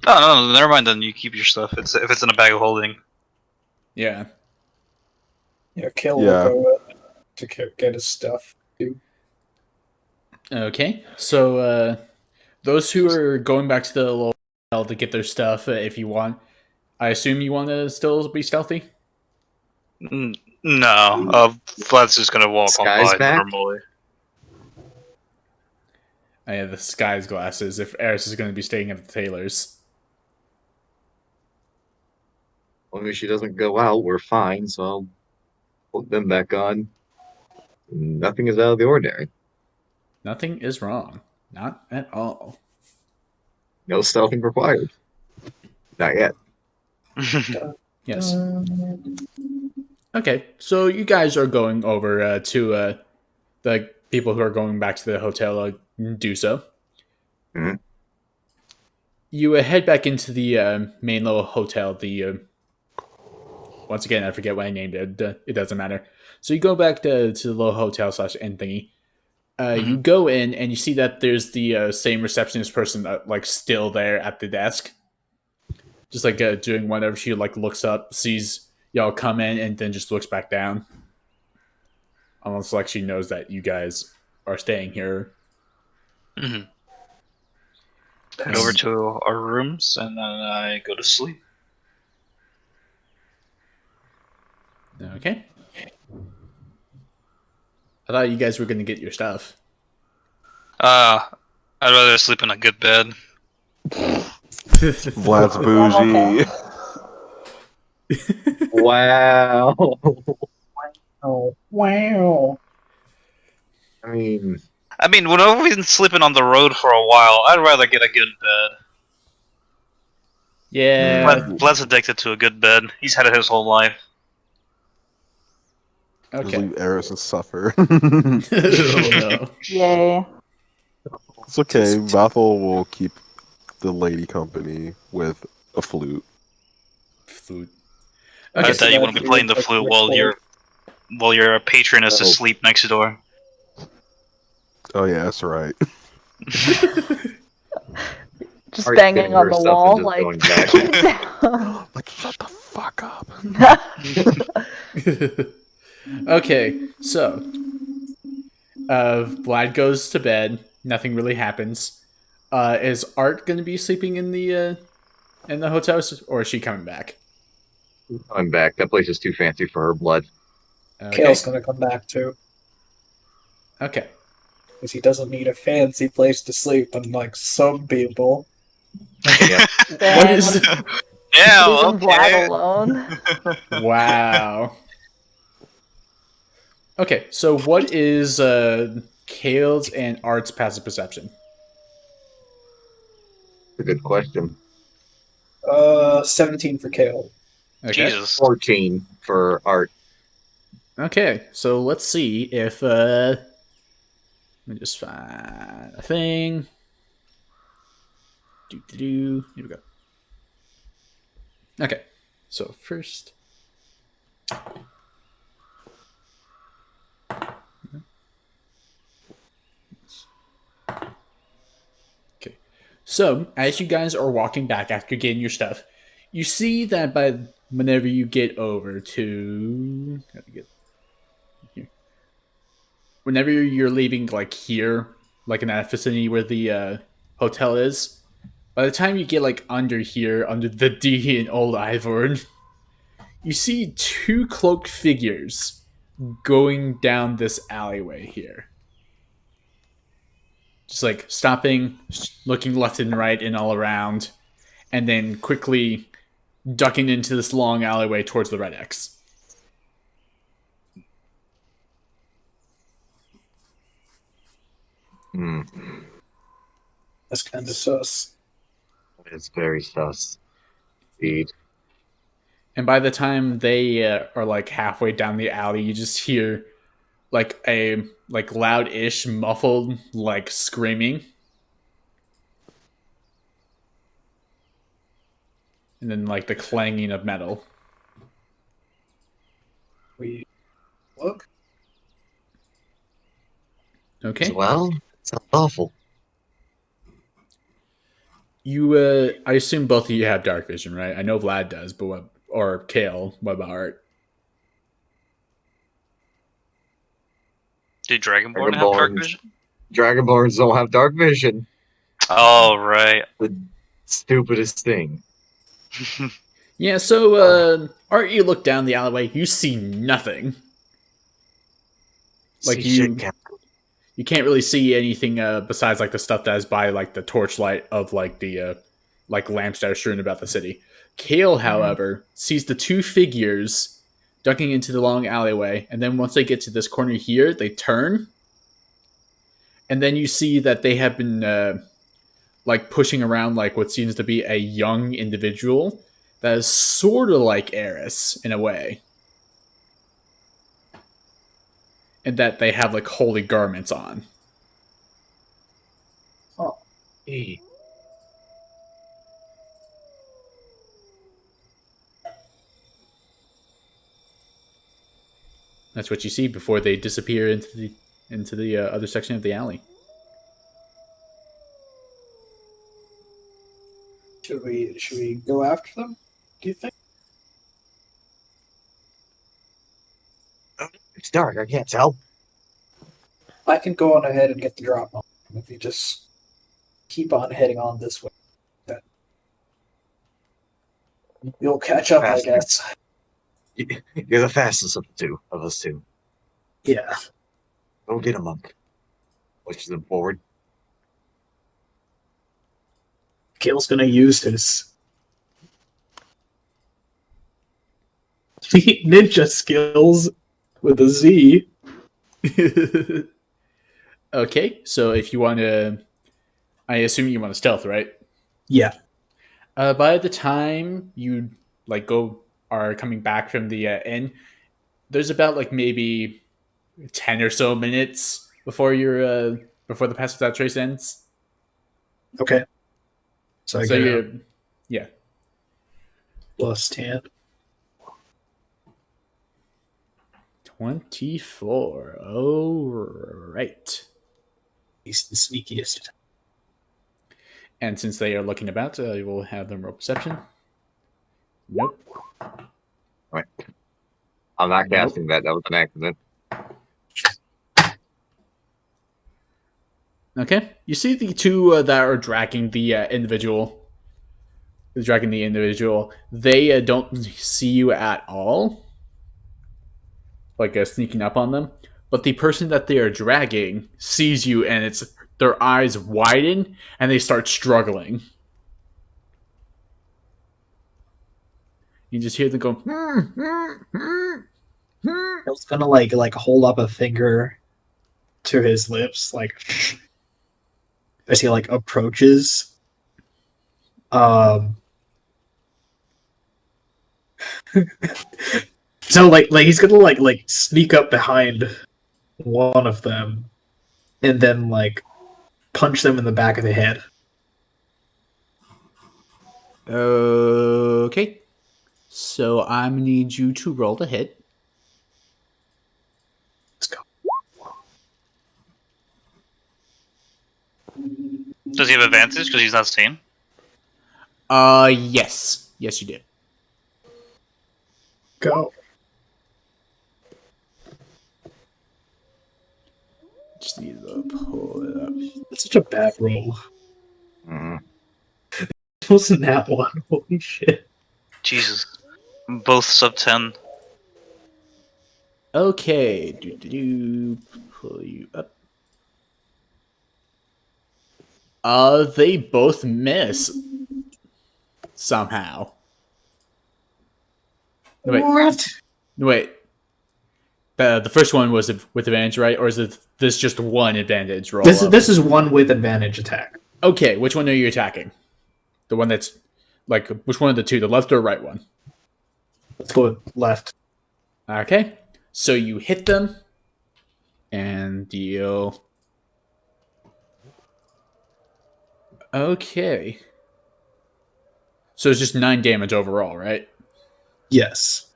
Speaker 5: no, never mind. Then you keep your stuff. If it's in a bag of holding.
Speaker 2: yeah?
Speaker 6: Yeah, Kill will
Speaker 3: Yeah.
Speaker 6: go to get his stuff. Too.
Speaker 2: Okay, so those who are going back to the little hotel to get their stuff, if you want, I assume you want to still be stealthy.
Speaker 5: No, Vlad's just gonna walk on
Speaker 4: Sky's
Speaker 5: by
Speaker 4: back?
Speaker 5: normally.
Speaker 2: I have the Sky's glasses. If Eris is going to be staying at the Taylor's,
Speaker 4: As long as she doesn't go out, we're fine. So I'll put them back on. Nothing is out of the ordinary.
Speaker 2: nothing is wrong. Not at all.
Speaker 4: No stealthing required. Not yet.
Speaker 2: Yes. Okay, so you guys are going over to the people who are going back to the hotel do so.
Speaker 4: Mhm.
Speaker 2: You head back into the main little hotel. The once again, I forget what I named it. It doesn't matter. So you go back to the little hotel slash inn thingy. You go in and you see that there's the same receptionist person like still there at the desk, just like doing whatever. She like looks up, sees y'all come in, and then just looks back down. Almost like she knows that you guys are staying here.
Speaker 5: Head over to our rooms, and then I go to sleep.
Speaker 2: Okay. I thought you guys were going to get your stuff.
Speaker 5: I'd rather sleep in a good bed.
Speaker 3: Vlad's bougie.
Speaker 4: Wow.
Speaker 6: Oh, wow.
Speaker 4: I mean,
Speaker 5: when I've been sleeping on the road for a while, I'd rather get a good bed.
Speaker 2: Yeah.
Speaker 5: Vlad's addicted to a good bed. He's had it his whole life.
Speaker 3: Just
Speaker 2: Okay.
Speaker 3: leave Eris to suffer.
Speaker 2: Oh no.
Speaker 1: Yay.
Speaker 3: It's okay. Vathel will keep the lady company with a flute.
Speaker 2: Flute.
Speaker 5: I
Speaker 2: Okay.
Speaker 5: thought you wouldn't be playing the flute while your patron is
Speaker 4: Oh.
Speaker 5: asleep next door.
Speaker 3: Oh yeah, that's right.
Speaker 1: Just
Speaker 4: Art
Speaker 1: banging
Speaker 4: getting
Speaker 1: on
Speaker 4: her
Speaker 1: the
Speaker 4: stuff and
Speaker 1: wall,
Speaker 4: just
Speaker 1: like
Speaker 4: going back.
Speaker 1: put it down.
Speaker 3: Like shut the fuck up.
Speaker 2: Okay, so Vlad goes to bed. Nothing really happens. Is Art going to be sleeping in the hotel, or is she coming back?
Speaker 4: Coming back. That place is too fancy for her blood.
Speaker 2: Okay.
Speaker 6: Kale's gonna come back too.
Speaker 2: Okay.
Speaker 6: because he doesn't need a fancy place to sleep, unlike some people.
Speaker 4: Yeah.
Speaker 2: What
Speaker 1: Then
Speaker 2: is?
Speaker 5: Yeah,
Speaker 1: leaving Vlad
Speaker 5: okay.
Speaker 1: alone.
Speaker 2: Wow. Okay, so what is Kale's and Art's passive perception?
Speaker 4: A good question.
Speaker 6: 17 for Kale.
Speaker 2: Okay.
Speaker 5: Jesus.
Speaker 4: 14 for art.
Speaker 2: Okay, so let's see if let me just find a thing. Here we go. Okay, so first. Okay, so as you guys are walking back after getting your stuff, you see that by whenever you get over to, whenever you're leaving like here, like in that vicinity where the hotel is, by the time you get like under here, under the D in Old Ivor, you see two cloaked figures going down this alleyway here. Just like stopping, looking left and right and all around, and then quickly ducking into this long alleyway towards the Red X.
Speaker 4: Hmm.
Speaker 6: That's kind of sus.
Speaker 4: It's very sus. Indeed.
Speaker 2: And by the time they are like halfway down the alley, you just hear like a like loud-ish, muffled like screaming, and then like the clanging of metal.
Speaker 6: We look.
Speaker 2: Okay,
Speaker 4: Well, it's awful.
Speaker 2: you I assume both of you have dark vision, right? I know Vlad does, but what, or Kale, what about Art?
Speaker 5: Did Dragonborn have dark vision?
Speaker 4: Dragonborns don't have dark vision.
Speaker 5: Oh, right.
Speaker 4: The stupidest thing.
Speaker 2: Yeah, so Art, you look down the alleyway, you see nothing. Like
Speaker 4: See shit,
Speaker 2: you can't really see anything besides like the stuff that is by like the torchlight of like the like lamps that are strewn about the city. Kale, however, sees the two figures ducking into the long alleyway, and then once they get to this corner here, they turn, and then you see that they have been like pushing around like what seems to be a young individual that is sort of like Eris in a way, and that they have like holy garments on.
Speaker 4: Hey.
Speaker 2: That's what you see before they disappear into the other section of the alley.
Speaker 6: Should we go after them? Do you think?
Speaker 4: It's dark. I can't tell.
Speaker 6: I can go on ahead and get the drop on them if you just keep on heading on this way. Then you'll catch up, I
Speaker 4: Faster.
Speaker 6: guess.
Speaker 4: You're the fastest of the two of us two.
Speaker 6: Yeah.
Speaker 4: Go get a monk. Pushes him forward.
Speaker 6: Kale's gonna use his ninja skills with a Z.
Speaker 2: Okay, so if you want to, I assume you want to stealth, right?
Speaker 6: Yeah.
Speaker 2: By the time you like go are coming back from the inn, there's about like maybe 10 or so minutes before your before the pass without trace ends.
Speaker 6: Okay. So I
Speaker 2: So
Speaker 6: get a
Speaker 2: you're yeah.
Speaker 6: plus 10.
Speaker 2: 24. All right.
Speaker 6: He's the sneakiest.
Speaker 2: And since they are looking about, you will have them roll perception. Nope.
Speaker 4: Right. I'm not
Speaker 2: Nope.
Speaker 4: casting that. That was an accident.
Speaker 2: Okay. You see the two that are dragging the individual. Dragging the individual. They don't see you at all. Like sneaking up on them. but the person that they are dragging sees you, and it's their eyes widen and they start struggling. You just hear them go.
Speaker 6: I was gonna like hold up a finger to his lips, like as he like approaches. So like he's gonna like sneak up behind one of them, and then like punch them in the back of the head.
Speaker 2: Okay. So I'm gonna need you to roll the hit.
Speaker 6: Let's go.
Speaker 5: Does he have advantage because he's not seen?
Speaker 2: Yes. Yes, you did.
Speaker 6: Go.
Speaker 2: Just need to pull it up.
Speaker 6: That's such a bad roll.
Speaker 4: Mhm.
Speaker 6: It wasn't that one. Holy shit.
Speaker 5: Jesus. Both sub 10.
Speaker 2: Okay. Pull you up. They both miss. Somehow. Wait.
Speaker 6: What?
Speaker 2: Wait. The first one was with advantage, right? Or is this just one advantage roll?
Speaker 6: This is one with advantage attack.
Speaker 2: Okay, which one are you attacking? The one that's like which one of the two, the left or right one?
Speaker 6: Let's go with left.
Speaker 2: Okay, so you hit them and deal. Okay, so it's just 9 damage overall, right?
Speaker 6: Yes.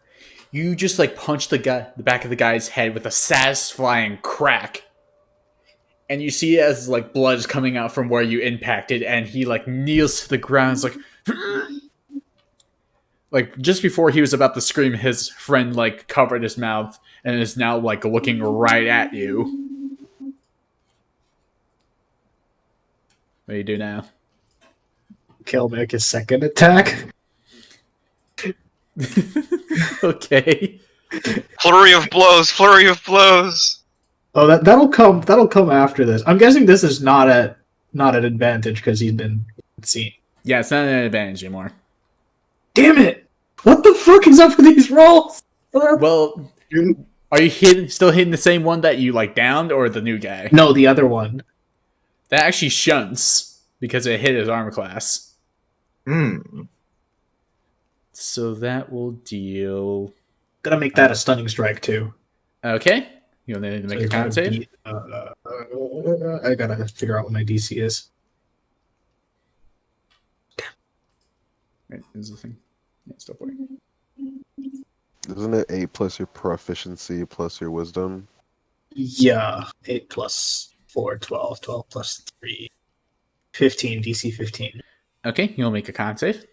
Speaker 2: You just like punch the back of the guy's head with a satisfying crack. And you see as like blood is coming out from where you impacted, and he like kneels to the ground. It's like just before he was about to scream, his friend like covered his mouth and is now like looking right at you. What do you do now?
Speaker 6: Okay, I'll make a second attack.
Speaker 2: Okay.
Speaker 5: Flurry of blows! Flurry of blows!
Speaker 6: Oh, that'll come after this. I'm guessing this is not an advantage because he's been seen.
Speaker 2: Yeah, it's not an advantage anymore.
Speaker 6: Damn it! What the fuck is up with these rolls?
Speaker 2: Well, are you still hitting the same one that you like downed, or the new guy?
Speaker 6: No, the other one.
Speaker 2: That actually shunts because it hit his armor class.
Speaker 4: Hmm.
Speaker 2: So that will deal.
Speaker 6: Gotta make that a stunning strike too.
Speaker 2: Okay. You'll need to make a con save.
Speaker 6: I gotta figure out what my DC is.
Speaker 2: Right, is the thing. Yeah, it's still working.
Speaker 3: Isn't it 8 plus your proficiency plus your wisdom?
Speaker 6: Yeah, 8 plus 4, 12. 12 plus 3, 15. DC 15.
Speaker 2: Okay, you'll make a con save.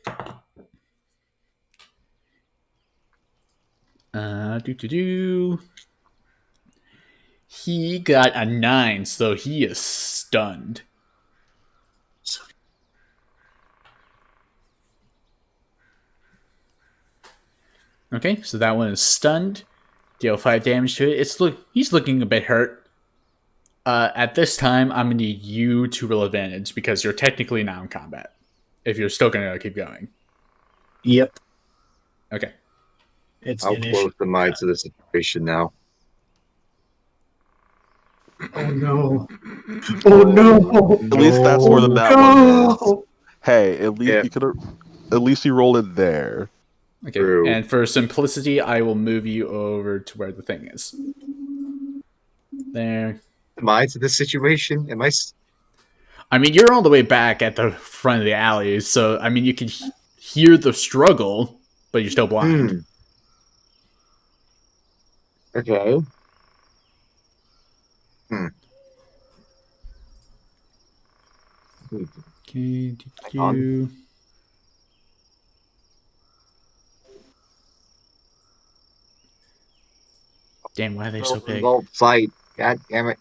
Speaker 2: He got a 9, so he is stunned. Okay, so that one is stunned. Deal 5 damage to it. He's looking a bit hurt. At this time, I'm gonna need you to roll advantage because you're technically now in combat. If you're still gonna keep going.
Speaker 6: Yep.
Speaker 2: Okay.
Speaker 6: It's
Speaker 4: How close am I to the situation now?
Speaker 6: Oh no. Oh no.
Speaker 3: At least that's more than that one is. Hey, at least
Speaker 4: Yeah.
Speaker 3: you could. At least you rolled it there.
Speaker 2: Okay.
Speaker 4: True.
Speaker 2: And for simplicity, I will move you over to where the thing is. There.
Speaker 4: Am I to this situation? Am I?
Speaker 2: I mean, you're all the way back at the front of the alley, so I mean, you can hear the struggle, but you're still blind.
Speaker 4: Okay.
Speaker 2: Okay.
Speaker 4: Hang on.
Speaker 2: Damn, why are they so big?
Speaker 4: Result sight. God damn it.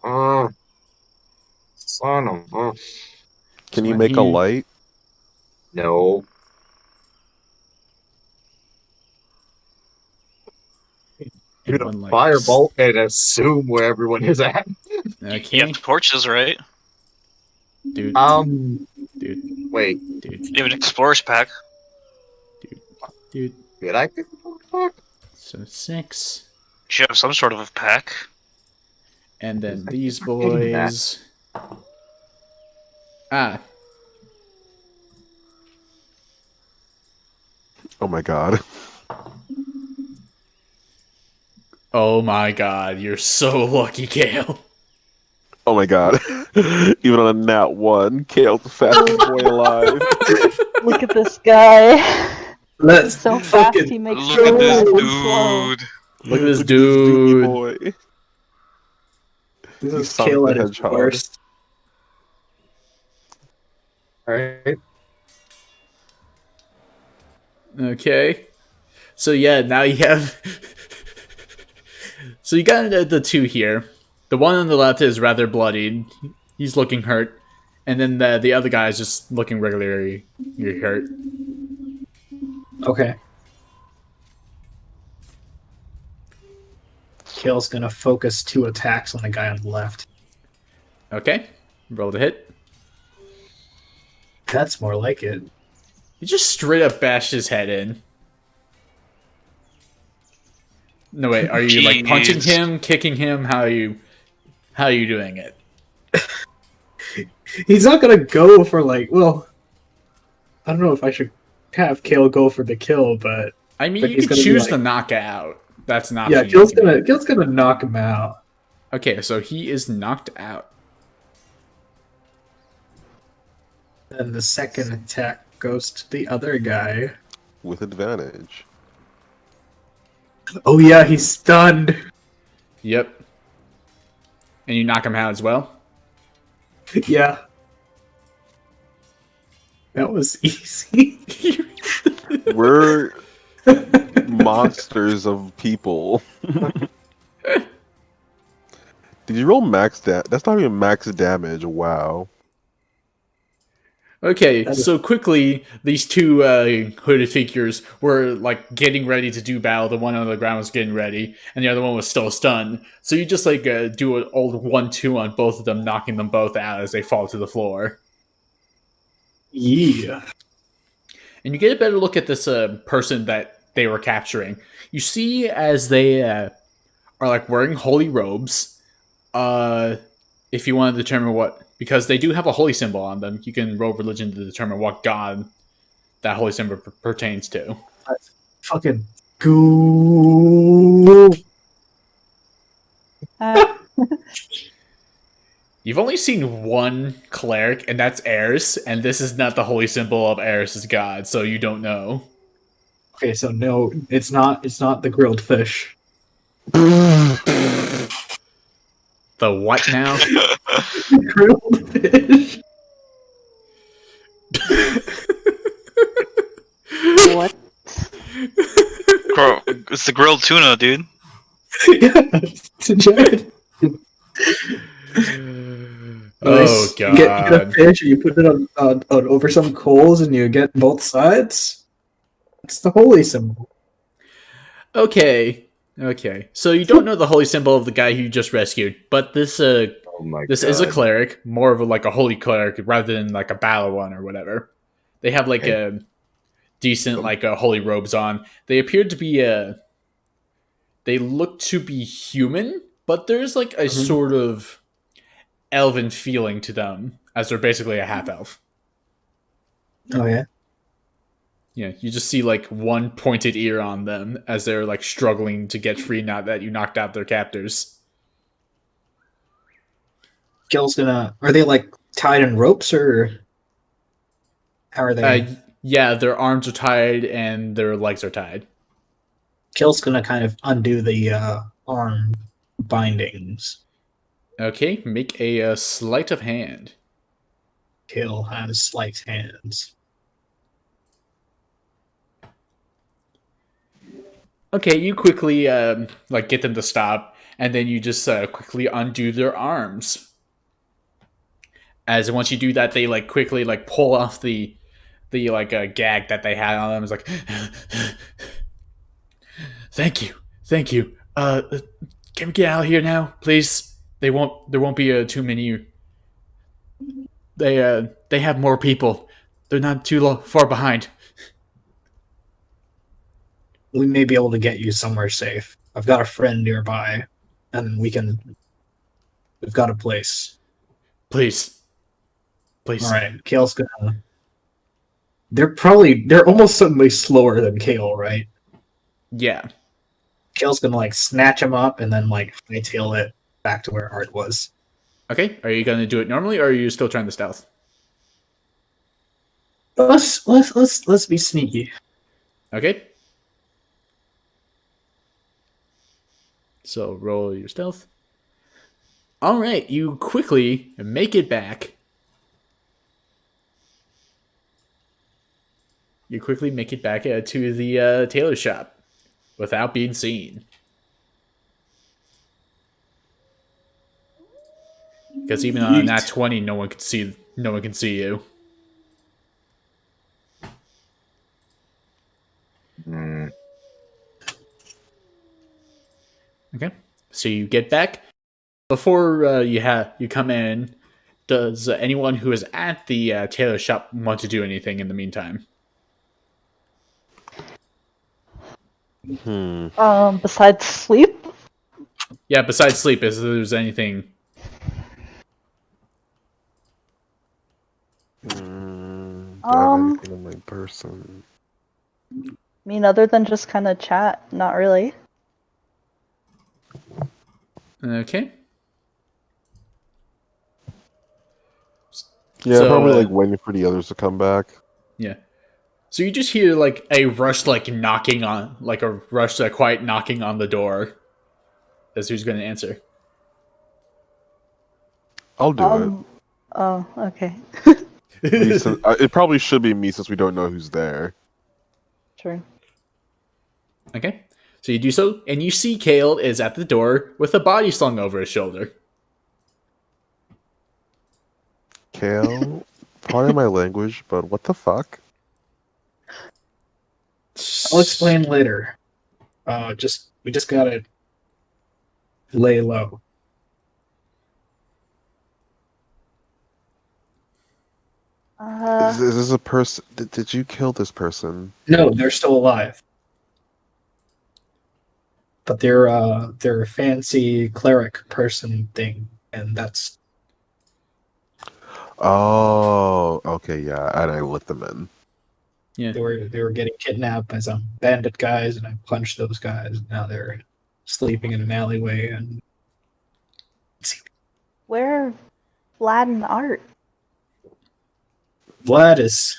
Speaker 4: Oh, son of a.
Speaker 3: Can
Speaker 2: So
Speaker 3: you
Speaker 2: I'm
Speaker 3: make a
Speaker 2: here.
Speaker 3: light?
Speaker 4: No. Shoot a
Speaker 2: One like
Speaker 4: firebolt and assume where everyone is at.
Speaker 2: Okay,
Speaker 5: You have torches, right?
Speaker 2: dude, dude,
Speaker 4: Wait,
Speaker 2: dude,
Speaker 5: You have an explorer's pack.
Speaker 2: dude.
Speaker 4: did I pick the fuck?
Speaker 2: So 6,
Speaker 5: You should have some sort of a pack.
Speaker 2: and then
Speaker 4: I
Speaker 2: these
Speaker 4: keep forgetting that.
Speaker 2: boys. Ah,
Speaker 3: Oh my god.
Speaker 2: oh my God, you're so lucky, Kale.
Speaker 3: Oh my god. Even on a nat 1, Kale's the fastest boy alive.
Speaker 1: Look at this guy.
Speaker 6: Let's
Speaker 1: So fast
Speaker 6: fucking
Speaker 1: he makes
Speaker 5: Look at this
Speaker 1: go slow.
Speaker 5: dude.
Speaker 2: Look at this
Speaker 3: Look at this doogie
Speaker 2: dude.
Speaker 3: boy.
Speaker 6: This
Speaker 3: He's
Speaker 6: is
Speaker 3: Sonic
Speaker 6: Kale
Speaker 3: the
Speaker 6: at his
Speaker 3: Hedgehog.
Speaker 6: worst.
Speaker 4: Alright.
Speaker 2: Okay. So yeah, now you have. So you got the two here. The one on the left is rather bloodied. He's looking hurt, and then the other guy is just looking regularly hurt.
Speaker 6: Okay. Kale's gonna focus 2 attacks on the guy on the left.
Speaker 2: Okay, roll the hit.
Speaker 6: That's more like it.
Speaker 2: You just straight up bashed his head in. No wait, are you like punching
Speaker 5: Jeez.
Speaker 2: him, kicking him? How are you doing it?
Speaker 6: He's not gonna go for well, I don't know if I should have Kale go for the kill, but
Speaker 2: I mean,
Speaker 6: But
Speaker 2: you
Speaker 6: he's
Speaker 2: could
Speaker 6: gonna be
Speaker 2: choose
Speaker 6: like-
Speaker 2: to knock out. That's an option.
Speaker 6: yeah,
Speaker 2: you can make.
Speaker 6: Kale's gonna knock him out.
Speaker 2: Okay, so he is knocked out.
Speaker 6: And the second attack goes to the other guy.
Speaker 3: With advantage.
Speaker 6: Oh yeah, he's stunned.
Speaker 2: Yep. And you knock him out as well?
Speaker 6: Yeah. That was easy.
Speaker 3: We're monsters of people. Did you roll max damage? That's not even max damage. Wow.
Speaker 2: Okay,
Speaker 6: That is-
Speaker 2: so quickly, these two hooded figures were like getting ready to do battle. The one on the ground was getting ready, and the other one was still stunned. So you just like do an old 1-2 on both of them, knocking them both out as they fall to the floor.
Speaker 6: Yeah.
Speaker 2: And you get a better look at this person that they were capturing. You see as they are like wearing holy robes. If you want to determine what, because they do have a holy symbol on them, you can roll religion to determine what god that holy symbol pertains to.
Speaker 6: Fucking goo.
Speaker 2: You've only seen one cleric, and that's Eris, and this is not the holy symbol of Eris's god, so you don't know.
Speaker 6: Okay, so no, it's not the grilled fish.
Speaker 2: The what now?
Speaker 6: Grilled fish.
Speaker 1: What?
Speaker 5: It's the grilled tuna, dude.
Speaker 6: Yeah, it's a giant.
Speaker 2: Oh
Speaker 6: You get a
Speaker 2: god.
Speaker 6: fish and you put it on over some coals and you get both sides. It's the holy symbol.
Speaker 2: Okay. So you don't know the holy symbol of the guy who you just rescued, but this
Speaker 4: Oh my
Speaker 2: this
Speaker 4: god.
Speaker 2: is a cleric, more of like a holy cleric rather than like a battle one or whatever. They have like a decent like holy robes on. They appear to be they look to be human, but there's like a sort of elven feeling to them, as they're basically a half elf.
Speaker 6: Oh yeah.
Speaker 2: Yeah, you just see like one pointed ear on them as they're like struggling to get free now that you knocked out their captors.
Speaker 6: Gil's gonna. Are they like tied in ropes or how are they?
Speaker 2: Yeah, their arms are tied and their legs are tied.
Speaker 6: Gil's gonna kind of undo the arm bindings.
Speaker 2: Okay, make a sleight of hand.
Speaker 6: Gil has slight hands.
Speaker 2: Okay, you quickly like get them to stop, and then you just quickly undo their arms. As once you do that, they like quickly like pull off the like gag that they had on them. It's like, thank you, Uh, can we get out of here now, please? There won't be too many. They have more people. They're not far behind.
Speaker 6: We may be able to get you somewhere safe. I've got a friend nearby, and we've got a place.
Speaker 2: Please,
Speaker 6: All
Speaker 2: please.
Speaker 6: right, Kale's gonna. They're almost suddenly slower than Kale, right?
Speaker 2: Yeah.
Speaker 6: Kale's gonna like snatch him up and then like hightail it back to where Art was.
Speaker 2: Okay. Are you gonna do it normally, or are you still trying to stealth?
Speaker 6: Let's be sneaky.
Speaker 2: Okay. So roll your stealth. All right. You quickly make it back. You quickly make it back to the tailor shop without being seen. Because even on that
Speaker 6: Yeet.
Speaker 2: 20, no one can see. No one can see you.
Speaker 4: Hmm.
Speaker 2: Okay. So you get back before you come in. Does anyone who is at the tailor shop want to do anything in the meantime?
Speaker 1: Besides sleep?
Speaker 2: Yeah. Besides sleep, is there's anything?
Speaker 3: Do I have anything on my person?
Speaker 1: I mean, other than just kind of chat, not really.
Speaker 2: Okay.
Speaker 3: Yeah,
Speaker 2: So
Speaker 3: probably like waiting for the others to come back.
Speaker 2: yeah. So you just hear like a rush, like knocking on, like a rush, quiet knocking on the door. As who's going to answer?
Speaker 3: I'll do it.
Speaker 1: Oh, okay.
Speaker 3: It probably should be me since we don't know who's there.
Speaker 1: True.
Speaker 2: Okay. So you do so, and you see Kale is at the door with a body slung over his shoulder.
Speaker 3: Kale, pardon my language, but what the fuck?
Speaker 6: I'll explain later. We just gotta lay low.
Speaker 3: Is this a person? Did you kill this person?
Speaker 6: No, they're still alive. But they're a fancy cleric person thing, and that's
Speaker 3: Oh, okay, yeah, and I let them in.
Speaker 2: Yeah.
Speaker 6: they were getting kidnapped by some bandit guys, and I punched those guys. And now they're sleeping in an alleyway, and
Speaker 1: Where are Vlad and Art?
Speaker 6: Vlad is.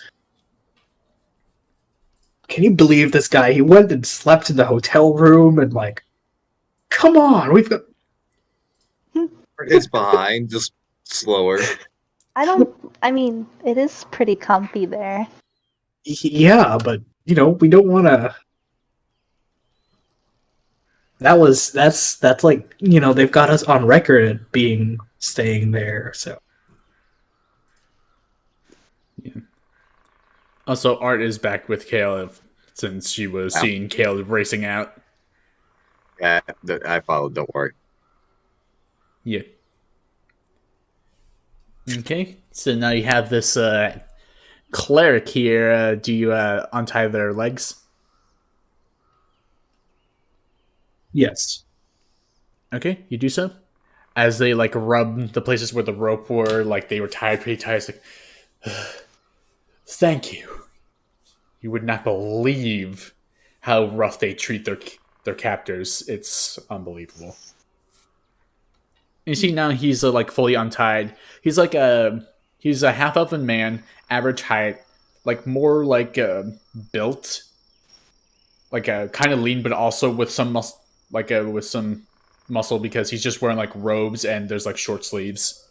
Speaker 6: Can you believe this guy? He went and slept in the hotel room, and like, come on, we've got.
Speaker 4: It's behind, just slower.
Speaker 1: I mean, it is pretty comfy there.
Speaker 6: Yeah, but we don't want to. That's like they've got us on record at being staying there. So
Speaker 2: Also, Art is back with Kale since she was
Speaker 4: Yeah.
Speaker 2: seeing Kale racing out.
Speaker 4: Yeah, I followed. Don't worry.
Speaker 2: Yeah. Okay. So now you have this cleric here. Do you untie their legs?
Speaker 6: yes,
Speaker 2: Okay, you do so. As they like rub the places where the rope were, like they were tied pretty tight. It's like, thank you. You would not believe how rough they treat their captors. It's unbelievable. You see now he's like fully untied. He's a half elven man, average height, like more like built, like kind of lean, but also with some with some muscle because he's just wearing like robes and there's like short sleeves.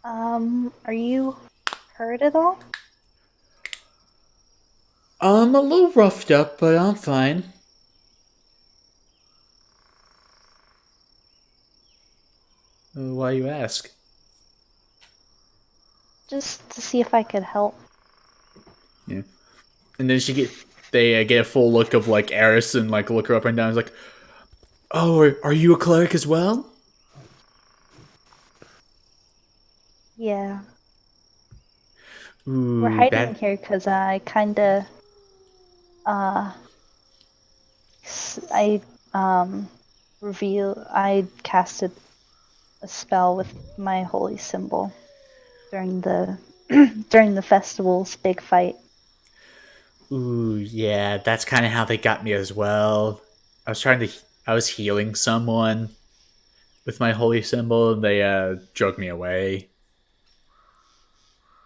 Speaker 1: Are you hurt at all?
Speaker 2: I'm a little roughed up, but I'm fine. Why you ask?
Speaker 1: Just to see if I could help.
Speaker 2: Yeah. And then they get a full look of like Eris and like look her up and down. It's like, oh, are you a cleric as well?
Speaker 1: Yeah.
Speaker 2: Ooh,
Speaker 1: We're hiding
Speaker 2: that.
Speaker 1: here because I kinda I I casted a spell with my holy symbol during the during the festival's big fight.
Speaker 2: Ooh, yeah, that's kind of how they got me as well. I was healing someone with my holy symbol, and they drugged me away.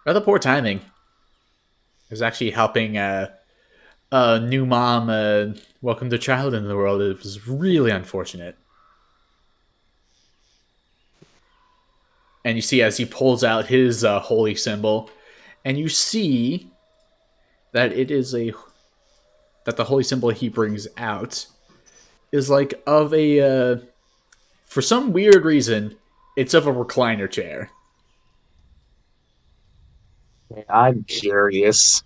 Speaker 2: Rather poor timing. It was actually helping a new mom welcome their child into the world. It was really unfortunate. And you see as he pulls out his holy symbol, and you see that it is a that the holy symbol he brings out is like of a for some weird reason it's of a recliner chair
Speaker 4: I'm curious.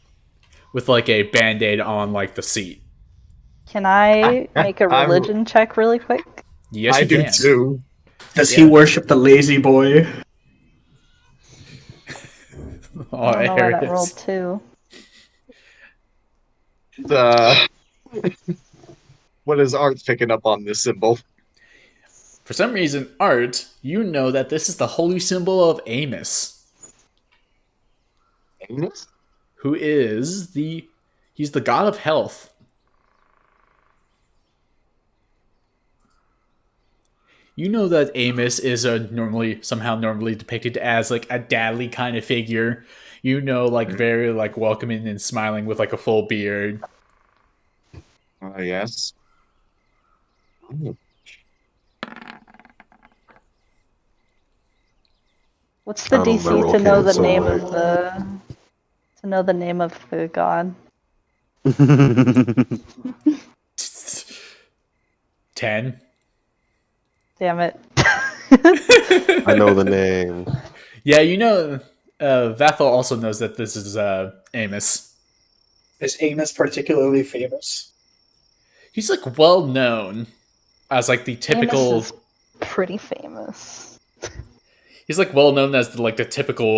Speaker 2: with like a band-aid on like the seat.
Speaker 1: Can I make a
Speaker 4: I'm,
Speaker 1: religion check really quick?
Speaker 2: Yes,
Speaker 4: I
Speaker 2: you
Speaker 4: do
Speaker 2: can.
Speaker 4: too.
Speaker 6: Does he
Speaker 2: Yeah.
Speaker 6: worship the lazy boy?
Speaker 2: Oh,
Speaker 1: I don't know why that rolled
Speaker 2: Eris.
Speaker 1: 2.
Speaker 4: Uh, what is Art picking up on this symbol?
Speaker 2: For some reason, Art, you know that this is the holy symbol of Amos,
Speaker 4: Anus?
Speaker 2: who is he's the god of health. You know that Amos is normally depicted as like a dadly kind of figure. You know, like very like welcoming and smiling with like a full beard.
Speaker 4: Yes. Oh,
Speaker 1: What's the
Speaker 3: I don't
Speaker 1: DC
Speaker 3: remember
Speaker 1: to
Speaker 3: what
Speaker 1: know
Speaker 3: came
Speaker 1: the
Speaker 3: so
Speaker 1: name
Speaker 3: late.
Speaker 1: of the god?
Speaker 2: 10.
Speaker 1: Damn it.
Speaker 3: I know the name.
Speaker 2: Yeah, you know, Vathel also knows that this is Amos.
Speaker 6: Is Amos particularly famous?
Speaker 2: He's like well known as like the
Speaker 1: Amos is
Speaker 2: typical.
Speaker 1: pretty famous.
Speaker 2: He's like well known as the typical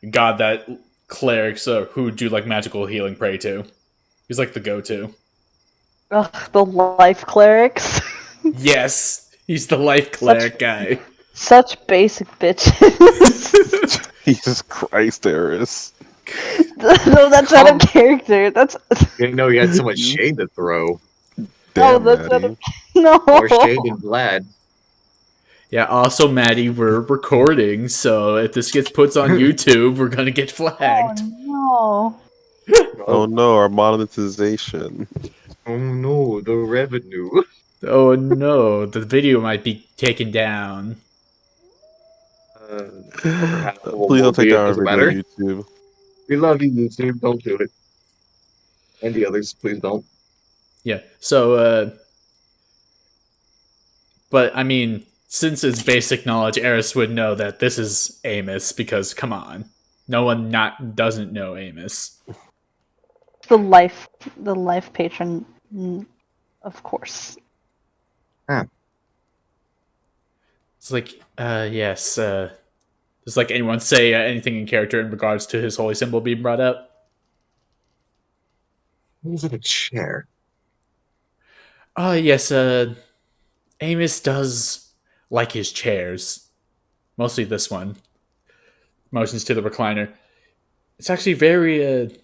Speaker 2: god that clerics who do like magical healing pray to. He's like the go-to.
Speaker 1: Ugh, the life clerics.
Speaker 2: Yes, he's the life
Speaker 1: Such
Speaker 2: cleric guy.
Speaker 1: such basic bitches.
Speaker 3: Jesus Christ, Eris.
Speaker 1: No, that's out of character. That's
Speaker 4: didn't know you had so much
Speaker 3: You
Speaker 4: shade to throw.
Speaker 1: no,
Speaker 3: damn,
Speaker 1: that's out of
Speaker 3: Maddie.
Speaker 1: no.
Speaker 4: More shade than Vlad.
Speaker 2: Yeah. Also, Maddie, we're recording, so if this gets put on YouTube, we're gonna get
Speaker 1: Oh
Speaker 2: flagged.
Speaker 1: no.
Speaker 3: Oh no, our monetization.
Speaker 4: Oh no, the revenue.
Speaker 2: Oh no, the video might be taken down.
Speaker 4: Perhaps
Speaker 3: Please
Speaker 4: we'll
Speaker 3: don't take
Speaker 4: be. It
Speaker 3: down our
Speaker 4: doesn't
Speaker 3: video,
Speaker 4: matter.
Speaker 3: YouTube.
Speaker 4: We love you, YouTube. Don't do it. And the others, please don't.
Speaker 2: Yeah. So, but I mean, since it's basic knowledge, Eris would know that this is Amos because come on, no one not doesn't know Amos.
Speaker 1: The life patron, of course.
Speaker 2: It's like, yes. Does like anyone say anything in character in regards to his holy symbol being brought up?
Speaker 4: Who's in a chair?
Speaker 2: Yes. Amos does like his chairs, mostly this one. Motions to the recliner. It's actually very. It's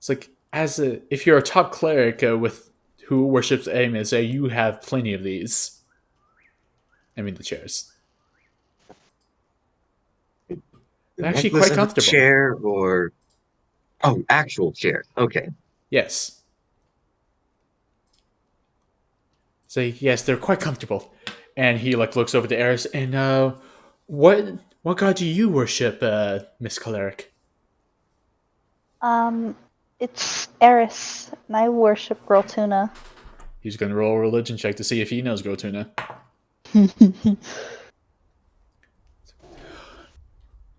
Speaker 2: like if you're a top cleric with who worships Amos, you have plenty of these. I mean the chairs.
Speaker 4: The
Speaker 2: They're actually
Speaker 4: necklace
Speaker 2: quite
Speaker 4: of a
Speaker 2: comfortable.
Speaker 4: chair or actual chair. Okay.
Speaker 2: Yes. So yes, they're quite comfortable. And he like looks over to Eris and what god do you worship, Miss Cleric?
Speaker 1: It's Eris, and I worship Girl Tuna.
Speaker 2: He's gonna roll a religion check to see if he knows Gotuna.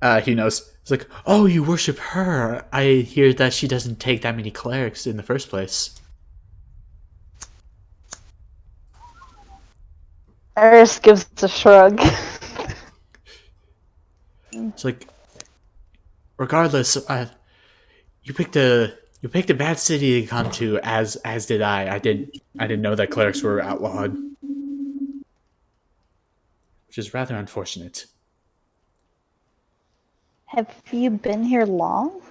Speaker 2: He knows. It's like, oh, you worship her. I hear that she doesn't take that many clerics in the first place.
Speaker 1: Eris gives a shrug.
Speaker 2: It's like, regardless, you picked a bad city to come to, as did I. I didn't know that clerics were outlawed, which is rather unfortunate.
Speaker 1: Have you been here long?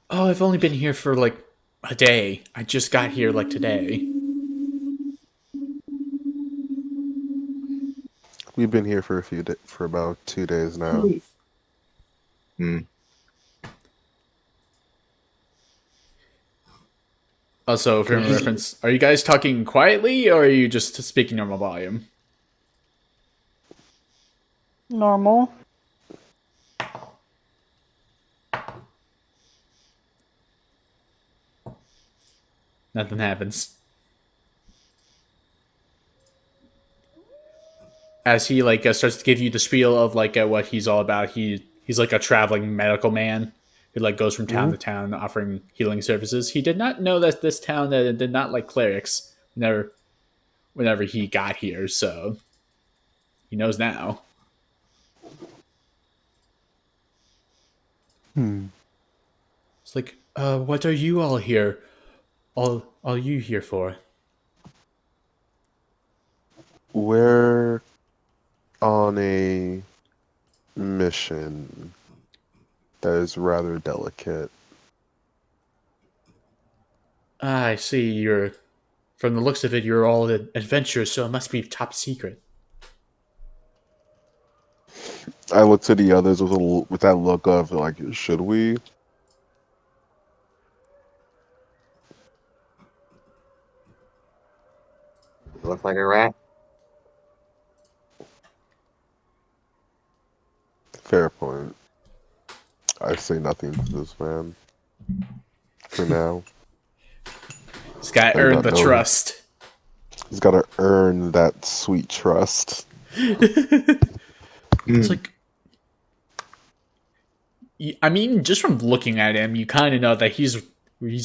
Speaker 2: Oh, I've only been here for like a day. I just got here like today.
Speaker 3: We've been here for for about 2 days now.
Speaker 4: Hmm.
Speaker 2: Also, for reference, are you guys talking quietly or are you just speaking normal volume?
Speaker 1: Normal.
Speaker 2: Nothing happens. As he like starts to give you the spiel of like what he's all about, he's like a traveling medical man who like goes from town
Speaker 3: Mhm.
Speaker 2: to town offering healing services. He did not know that this town did not like clerics whenever he got here, so he knows now.
Speaker 3: Hmm.
Speaker 2: It's like, what are you all here? All you here for?
Speaker 3: We're on a mission that is rather delicate.
Speaker 2: Ah, I see. You're from the looks of it, you're all adventurers, so it must be top secret.
Speaker 3: I look to the others with that look of like, should we?
Speaker 4: Look like a rat.
Speaker 3: Fair point. I say nothing to this man for now.
Speaker 2: He's got to
Speaker 3: I
Speaker 2: earn
Speaker 3: don't
Speaker 2: the
Speaker 3: know.
Speaker 2: trust.
Speaker 3: He's got to earn that sweet trust.
Speaker 2: It's
Speaker 4: Hmm.
Speaker 2: like, I mean, just from looking at him, you kind of know that he's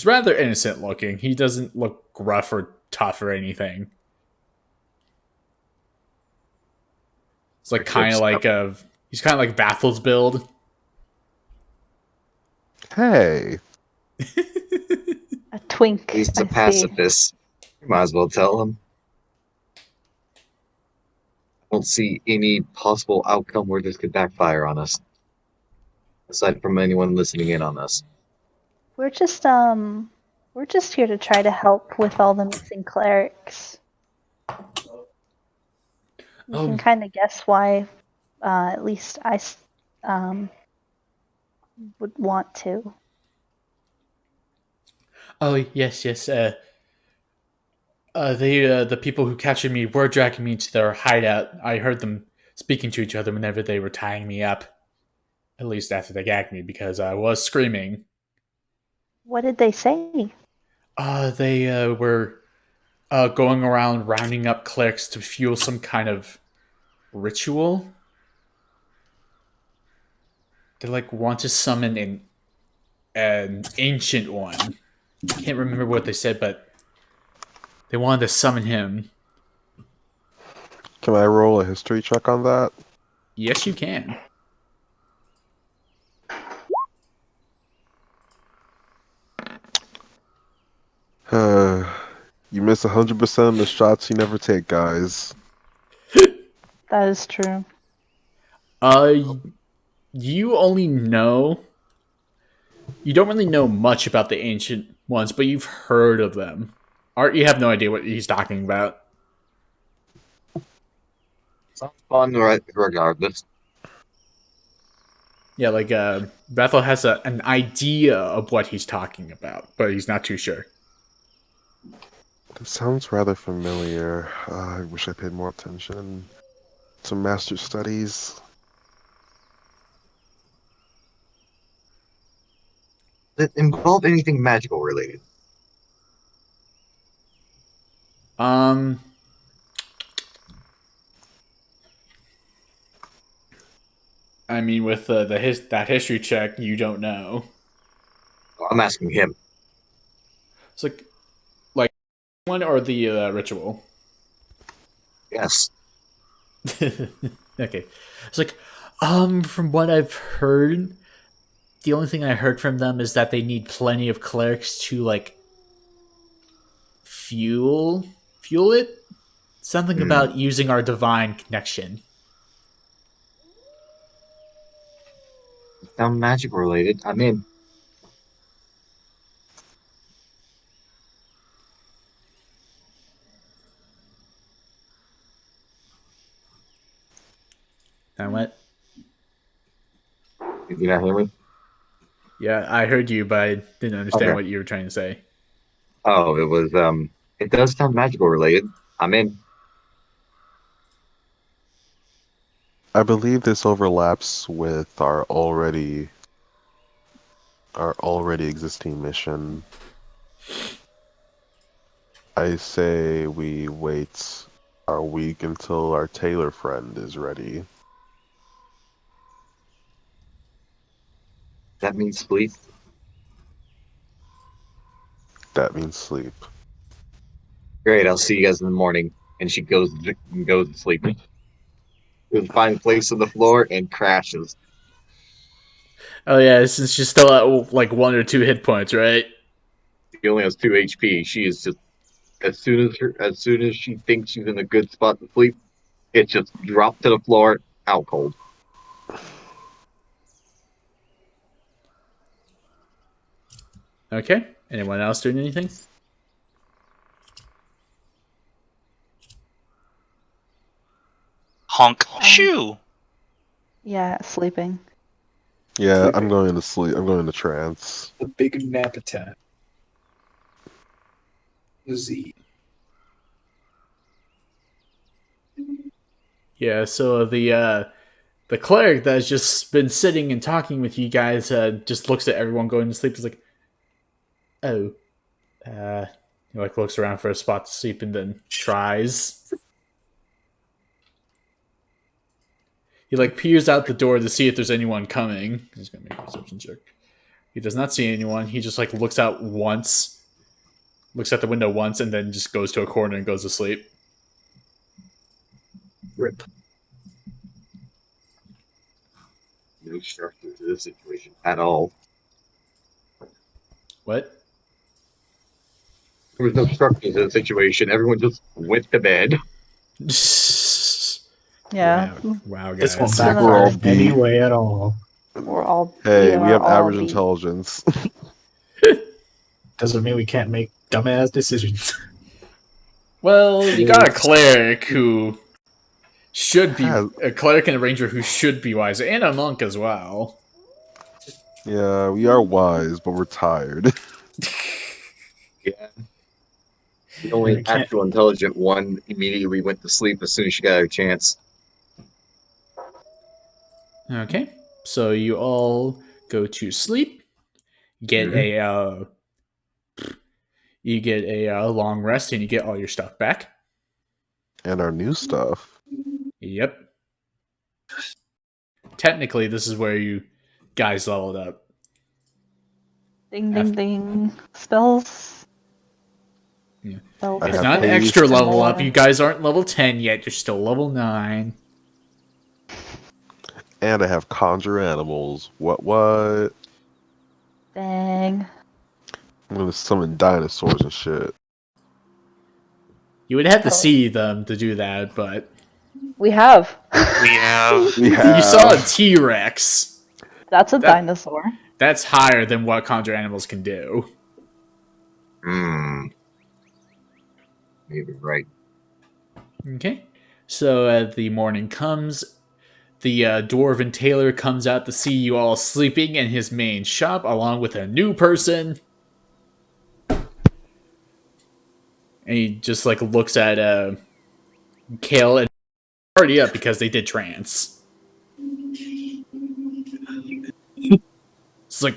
Speaker 2: rather innocent looking. He doesn't look gruff or tough or anything. It's like kind of
Speaker 4: Eclipse.
Speaker 2: like a he's kind of like Bathel's build.
Speaker 3: Hey,
Speaker 1: A twink,
Speaker 4: He's a
Speaker 1: I see.
Speaker 4: pacifist. You might as well tell him. I don't see any possible outcome where this could backfire on us, aside from anyone listening in on us.
Speaker 1: We're just we're just here to try to help with all the missing clerics. You can
Speaker 2: Oh,
Speaker 1: kind of guess why. At least um would want to.
Speaker 2: oh yes, yes. The people who captured me were dragging me to their hideout. I heard them speaking to each other whenever they were tying me up. At least after they gagged me, because I was screaming.
Speaker 1: What did they say?
Speaker 2: They were going around rounding up clerics to fuel some kind of ritual. They like want to summon an ancient one. I can't remember what they said, but they wanted to summon him.
Speaker 3: can I roll a history check on that?
Speaker 2: Yes, you can.
Speaker 3: You miss 100% of the shots you never take, guys.
Speaker 1: That is true.
Speaker 2: Uh, you only know. You don't really know much about the ancient ones, but you've heard of them. Art, you have no idea what he's talking about.
Speaker 4: Sounds fun, right? Regardless.
Speaker 2: Yeah, like Bethel has an idea of what he's talking about, but he's not too sure.
Speaker 3: This sounds rather familiar. I wish I paid more attention to master studies.
Speaker 4: Does it involve anything magical related?
Speaker 2: Um, I mean, with that history check, you don't know.
Speaker 4: I'm asking him.
Speaker 2: It's like one or the ritual.
Speaker 4: Yes.
Speaker 2: Okay, it's like, from what I've heard, the only thing I heard from them is that they need plenty of clerics to like fuel it. Something about using our divine connection.
Speaker 4: Sound magic related. I'm in.
Speaker 2: And what?
Speaker 4: Did you not hear me?
Speaker 2: Yeah, I heard you, but I didn't understand
Speaker 4: Okay.
Speaker 2: what you were trying to say.
Speaker 4: Oh, it was it does sound magical related. I'm in.
Speaker 3: I believe this overlaps with our already existing mission. I say we wait our week until our tailor friend is ready.
Speaker 4: That means sleep.
Speaker 3: That means sleep.
Speaker 4: Great, I'll see you guys in the morning. And she goes to sleep. Goes to find a place on the floor and crashes.
Speaker 2: Oh yeah, since she's still at like 1 or 2 hit points, right?
Speaker 4: She only has 2 HP. She is just as soon as she thinks she's in a good spot to sleep, it just dropped to the floor, out cold.
Speaker 2: Okay. Anyone else doing anything?
Speaker 5: Honk. Shoo!
Speaker 1: Yeah, sleeping.
Speaker 3: Yeah,
Speaker 6: Sleeping.
Speaker 3: I'm going to sleep. I'm going to trance.
Speaker 6: The big nap attack. Z.
Speaker 2: Yeah. So the cleric that's just been sitting and talking with you guys just looks at everyone going to sleep. He's like, oh, he like looks around for a spot to sleep and then tries. He like peers out the door to see if there's anyone coming. He's gonna make a perception check. He does not see anyone. He just like looks out once, looks at the window once, and then just goes to a corner and goes to sleep.
Speaker 6: Rip.
Speaker 4: No structure to this situation at all.
Speaker 2: What?
Speaker 4: There was no structure to the situation. Everyone just went to bed.
Speaker 1: Yeah,
Speaker 2: Wow,
Speaker 6: This one
Speaker 2: guys.
Speaker 1: We're all
Speaker 6: backfired any way at all.
Speaker 1: we're all
Speaker 3: Hey,
Speaker 1: being
Speaker 3: we
Speaker 1: our
Speaker 3: have
Speaker 1: all
Speaker 3: average
Speaker 1: be.
Speaker 3: intelligence.
Speaker 6: Doesn't mean we can't make dumbass decisions.
Speaker 2: Well, you got a cleric who should be
Speaker 3: Has-
Speaker 2: a cleric and a ranger who should be wise, and a monk as well.
Speaker 3: yeah, we are wise, but we're tired.
Speaker 4: Yeah. The only
Speaker 6: We can't-
Speaker 4: actual intelligent one immediately went to sleep as soon as she got her chance.
Speaker 2: Okay, so you all go to sleep. Get you get a long rest, and you get all your stuff back.
Speaker 3: And our new stuff.
Speaker 2: Yep. Technically, this is where you guys leveled up.
Speaker 1: Ding ding ding. Spells.
Speaker 2: Yeah.
Speaker 1: Spell
Speaker 3: I
Speaker 2: It's
Speaker 3: have
Speaker 2: not an
Speaker 3: haste.
Speaker 2: extra level
Speaker 1: more.
Speaker 2: up. You guys aren't level 10 yet. You're still level 9.
Speaker 3: And I have conjure animals. What?
Speaker 1: Dang.
Speaker 3: I'm gonna summon dinosaurs and shit.
Speaker 2: You would have to
Speaker 1: Oh.
Speaker 2: see them to do that, but
Speaker 1: We have.
Speaker 5: We have.
Speaker 3: We
Speaker 2: you
Speaker 3: have.
Speaker 2: saw a T-Rex.
Speaker 1: That's a
Speaker 2: That-
Speaker 1: dinosaur.
Speaker 2: That's higher than what conjure animals can do.
Speaker 4: Maybe right.
Speaker 2: Okay. So the morning comes. The dwarven tailor comes out to see you all sleeping in his main shop, along with a new person. And he just like looks at Kale and party up because they did trance. It's like,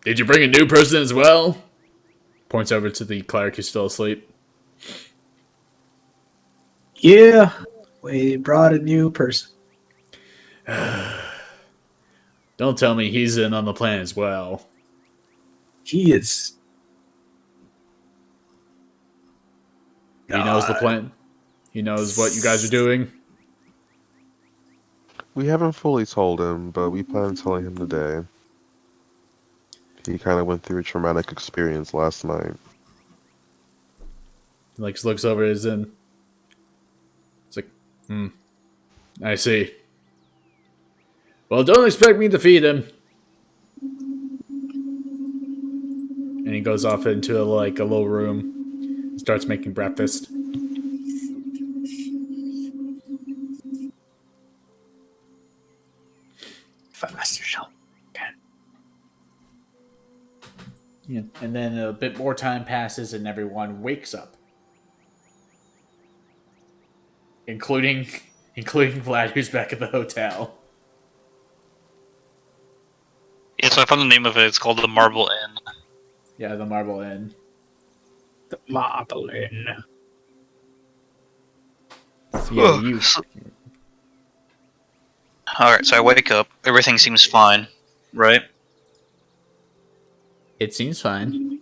Speaker 2: did you bring a new person as well? Points over to the cleric who's still asleep.
Speaker 6: Yeah, we brought a new person.
Speaker 2: Don't tell me he's in on the plan as well.
Speaker 6: He is.
Speaker 2: He knows the plan. He knows what you guys are doing.
Speaker 3: We haven't fully told him, but we plan on telling him today. He kind of went through a traumatic experience last night.
Speaker 2: Like looks over his in. It's like, I see. Well, don't expect me to feed him. And he goes off into like a little room, and starts making breakfast.
Speaker 6: Faster, shall.
Speaker 2: Yeah. And then a bit more time passes, and everyone wakes up, including Vlad, who's back at the hotel.
Speaker 5: Yeah, so I found the name of it. It's called the Marble Inn.
Speaker 2: Yeah, the Marble Inn.
Speaker 6: The Marble Inn.
Speaker 2: So yeah, you.
Speaker 5: Alright, so I wake up. Everything seems fine, right?
Speaker 2: It seems fine.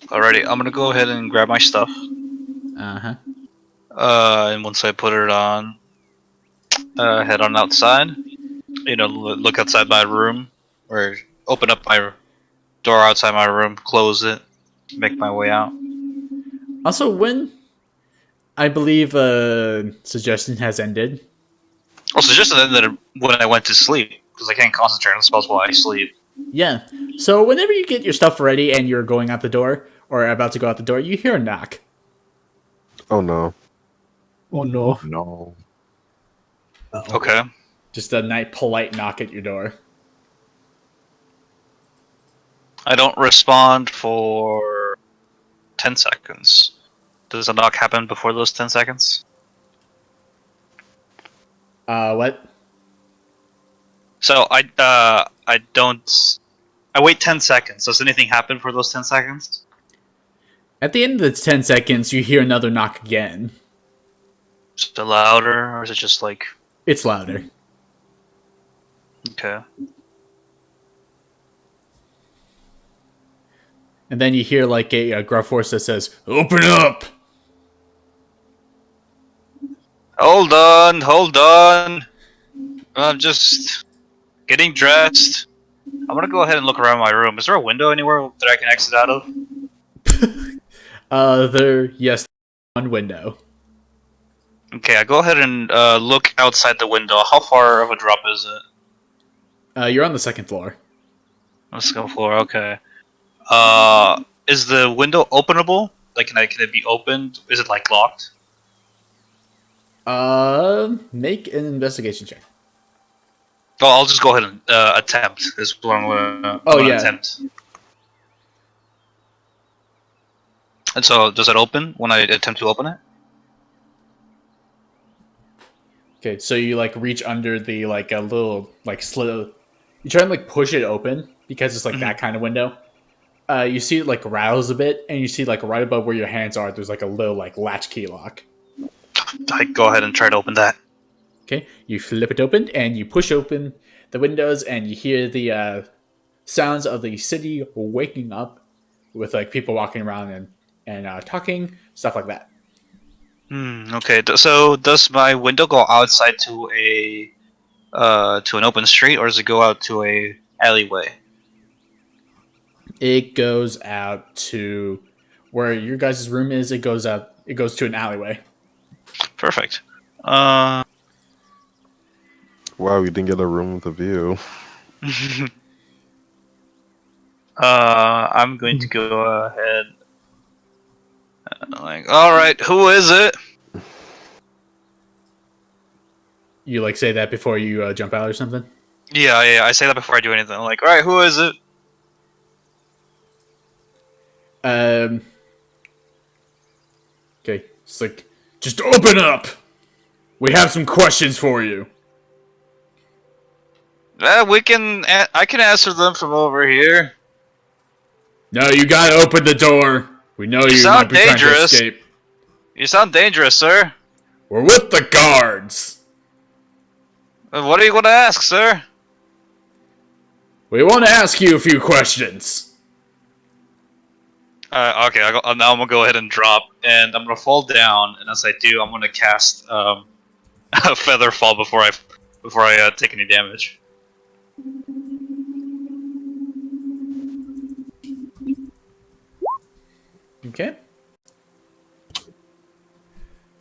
Speaker 5: Alrighty, I'm gonna go ahead and grab my stuff.
Speaker 2: Uh-huh.
Speaker 5: And once I put it on, head on outside. You know, look outside my room, or open up my door outside my room, close it, make my way out.
Speaker 2: Also, when I believe suggestion has ended.
Speaker 5: Also, just that when I went to sleep, because I can't concentrate on spells while I sleep.
Speaker 2: Yeah. So whenever you get your stuff ready and you're going out the door, or about to go out the door, you hear a knock.
Speaker 3: Oh no.
Speaker 6: Oh no.
Speaker 3: No.
Speaker 6: Uh-oh.
Speaker 5: Okay.
Speaker 2: Just a nice, polite knock at your door.
Speaker 5: I don't respond for 10 seconds. Does a knock happen before those 10 seconds?
Speaker 2: What?
Speaker 5: So I don't. I wait 10 seconds. Does anything happen for those 10 seconds?
Speaker 2: At the end of the 10 seconds, you hear another knock again.
Speaker 5: Just louder, or is it just like...
Speaker 2: It's louder.
Speaker 5: Okay.
Speaker 2: And then you hear like a gruff voice that says, "Open up!"
Speaker 5: Hold on. I'm just getting dressed. I'm gonna go ahead and look around my room. Is there a window anywhere that I can exit out of?
Speaker 2: Yes, one window.
Speaker 5: Okay, I go ahead and look outside the window. How far of a drop is it?
Speaker 2: You're on the second floor.
Speaker 5: On the second floor, okay. Is the window openable? Like, can it be opened? Is it, like, locked?
Speaker 2: Make an investigation check.
Speaker 5: Oh, I'll just go ahead and attempt. Is what I'm gonna attempt. And so, does it open when I attempt to open it?
Speaker 2: Okay, so you like reach under the like a little like slit. You try and like push it open because it's like that kind of window. You see it like rattles a bit, and you see like right above where your hands are, there's like a little like latch key lock.
Speaker 5: I go ahead and try to open that.
Speaker 2: Okay, you flip it open and you push open the windows, and you hear the sounds of the city waking up with like people walking around and talking, stuff like that.
Speaker 5: Okay. So, does my window go outside to an open street, or does it go out to a alleyway?
Speaker 2: It goes out to where your guys' room is. It goes out. It goes to an alleyway.
Speaker 5: Perfect.
Speaker 3: Wow, we didn't get a room with a view.
Speaker 5: I'm going to go ahead. Like, all right, who is it?
Speaker 2: You like say that before you jump out or something?
Speaker 5: Yeah, I say that before I do anything. I'm like, all right, who is it?
Speaker 2: Okay. It's like, just open up. We have some questions for you.
Speaker 5: I can answer them from over here.
Speaker 2: No, you gotta open the door. We know you
Speaker 5: sound
Speaker 2: might be trying to
Speaker 5: dangerous.
Speaker 2: escape.
Speaker 5: You sound dangerous, sir.
Speaker 2: We're with the guards.
Speaker 5: What are you going to ask, sir?
Speaker 2: We want to ask you a few questions.
Speaker 5: Okay, now I'm gonna go ahead and drop, and I'm gonna fall down. And as I do, I'm gonna cast a feather fall before I take any damage.
Speaker 2: Okay.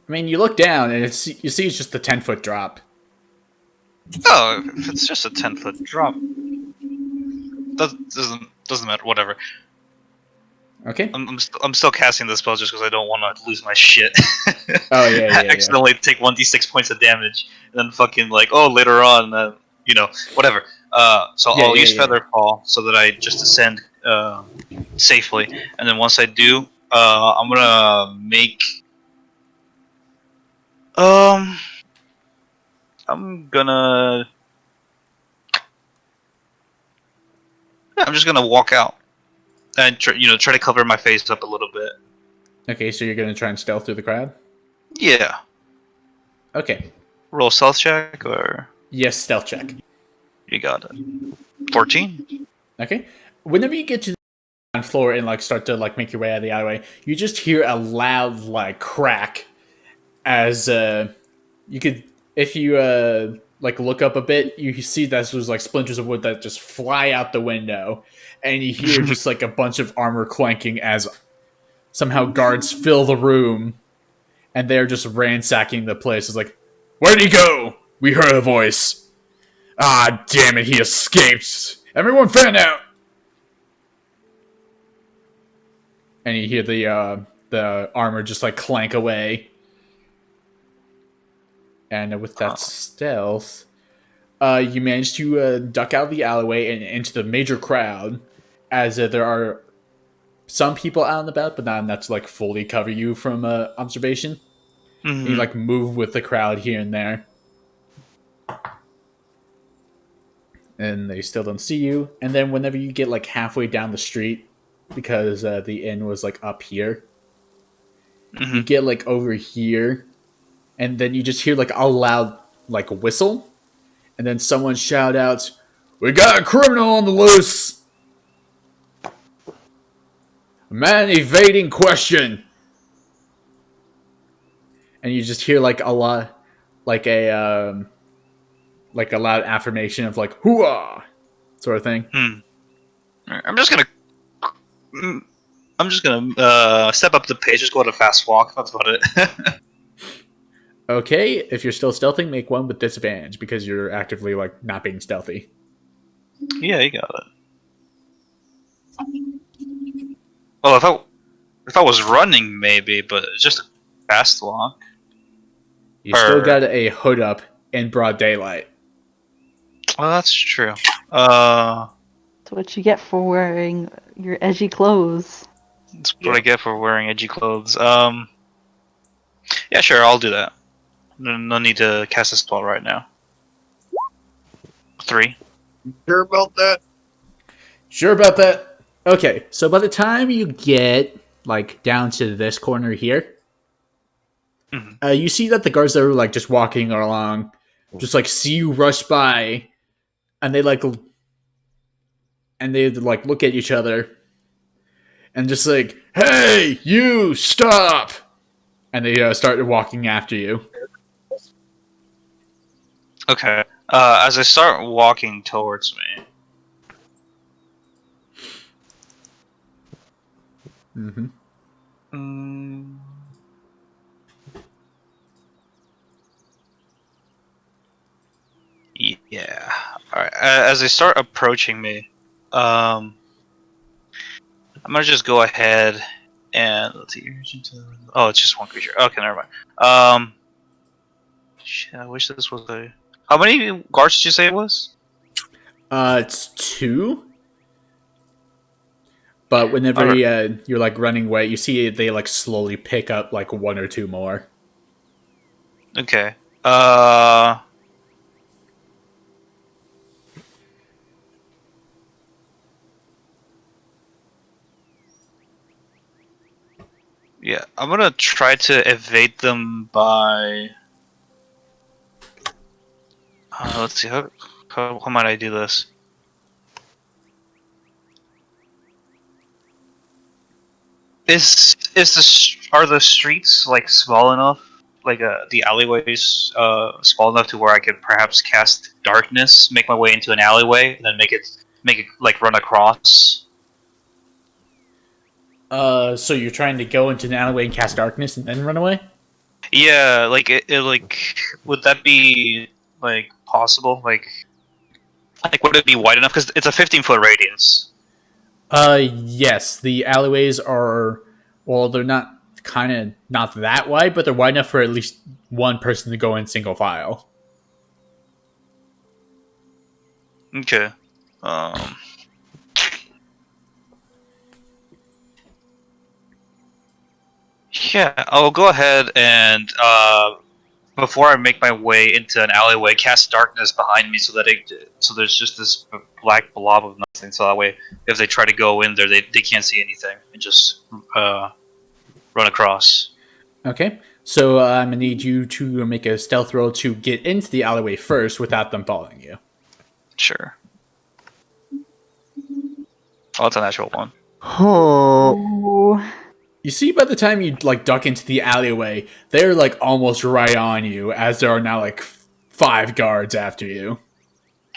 Speaker 2: I mean, you look down and you see it's just a 10-foot drop.
Speaker 5: Oh, if it's just a 10-foot drop, doesn't matter. Whatever.
Speaker 2: Okay.
Speaker 5: I'm still casting this spell just because I don't want to lose my shit.
Speaker 2: Oh, yeah.
Speaker 5: Accidentally take 1d6 points of damage, and then fucking like, oh, later on, whatever. So
Speaker 2: Yeah,
Speaker 5: I'll use
Speaker 2: yeah.
Speaker 5: Feather Fall so that I just ascend safely, and then once I do, I'm gonna make. I'm gonna. I'm just gonna walk out and try to cover my face up a little bit.
Speaker 2: Okay, so you're going to try and stealth through the crowd?
Speaker 5: Yeah.
Speaker 2: Okay.
Speaker 5: Roll stealth check or
Speaker 2: Yes, stealth check.
Speaker 5: you got it. 14.
Speaker 2: Okay. Whenever you get to the ground floor and like start to like make your way out of the alleyway, you just hear a loud like crack as you could if you like look up a bit, you see that there's like splinters of wood that just fly out the window, and you hear just like a bunch of armor clanking as somehow guards fill the room, and they're just ransacking the place. It's like, where'd he go? We heard a voice. Ah, damn it, he escaped. Everyone fan out. And you hear the armor just like clank away. And with that stealth, you manage to duck out of the alleyway and into the major crowd, as there are some people out and about, but not enough to like fully cover you from observation. And you like move with the crowd here and there, and they still don't see you. And then whenever you get like halfway down the street, because the inn was like up here, you get like over here, and then you just hear like a loud like whistle, and then someone shout out, "We got a criminal on the loose! A man evading question!" And you just hear like a lot, like a loud affirmation of like "hooah" sort of thing.
Speaker 5: I'm just gonna step up the pace, just go at a fast walk. That's about it.
Speaker 2: Okay, if you're still stealthing, make one with disadvantage because you're actively like not being stealthy.
Speaker 5: Yeah, you got it. Well, if I was running, maybe, but it's just a fast walk.
Speaker 2: You still got a hood up in broad daylight.
Speaker 5: Well, that's true.
Speaker 1: That's what you get for wearing your edgy clothes.
Speaker 5: That's what I get for wearing edgy clothes. Yeah, sure, I'll do that. No need to cast a spell right now. 3.
Speaker 4: Sure about that?
Speaker 2: Sure about that? Okay, so by the time you get like down to this corner here, you see that the guards that are like just walking along, just like see you rush by, and they like look at each other, and just like, "Hey, you stop!" And they start walking after you.
Speaker 5: Okay. As I start walking towards me, yeah. All right. As they start approaching me, I'm gonna just go ahead and let's see. Oh, it's just one creature. Okay, never mind. Shit, I wish this was a. How many guards did you say it was?
Speaker 2: It's 2. But whenever you're like running away, you see they like slowly pick up like 1 or 2 more.
Speaker 5: Okay. Yeah, I'm gonna try to evade them by. Let's see, how might I do this? Are the streets like small enough, like the alleyways small enough to where I could perhaps cast darkness, make my way into an alleyway, and then make it like run across?
Speaker 2: So you're trying to go into an alleyway and cast darkness and then run away?
Speaker 5: Yeah, like like would that be like possible? Like would it be wide enough? Because it's a 15-foot radius.
Speaker 2: Yes. The alleyways are, well, they're not kind of not that wide, but they're wide enough for at least one person to go in single file.
Speaker 5: Okay. Um. Yeah, I'll go ahead and before I make my way into an alleyway, cast darkness behind me so there's just this black blob of nothing. So that way, if they try to go in there, they can't see anything and just run across.
Speaker 2: Okay. So I'm gonna need you to make a stealth roll to get into the alleyway first without them following you.
Speaker 5: Sure. Oh, it's a natural one.
Speaker 3: Oh,
Speaker 1: Ooh.
Speaker 2: You see, by the time you like duck into the alleyway, they're like almost right on you, as there are now like 5 guards after you.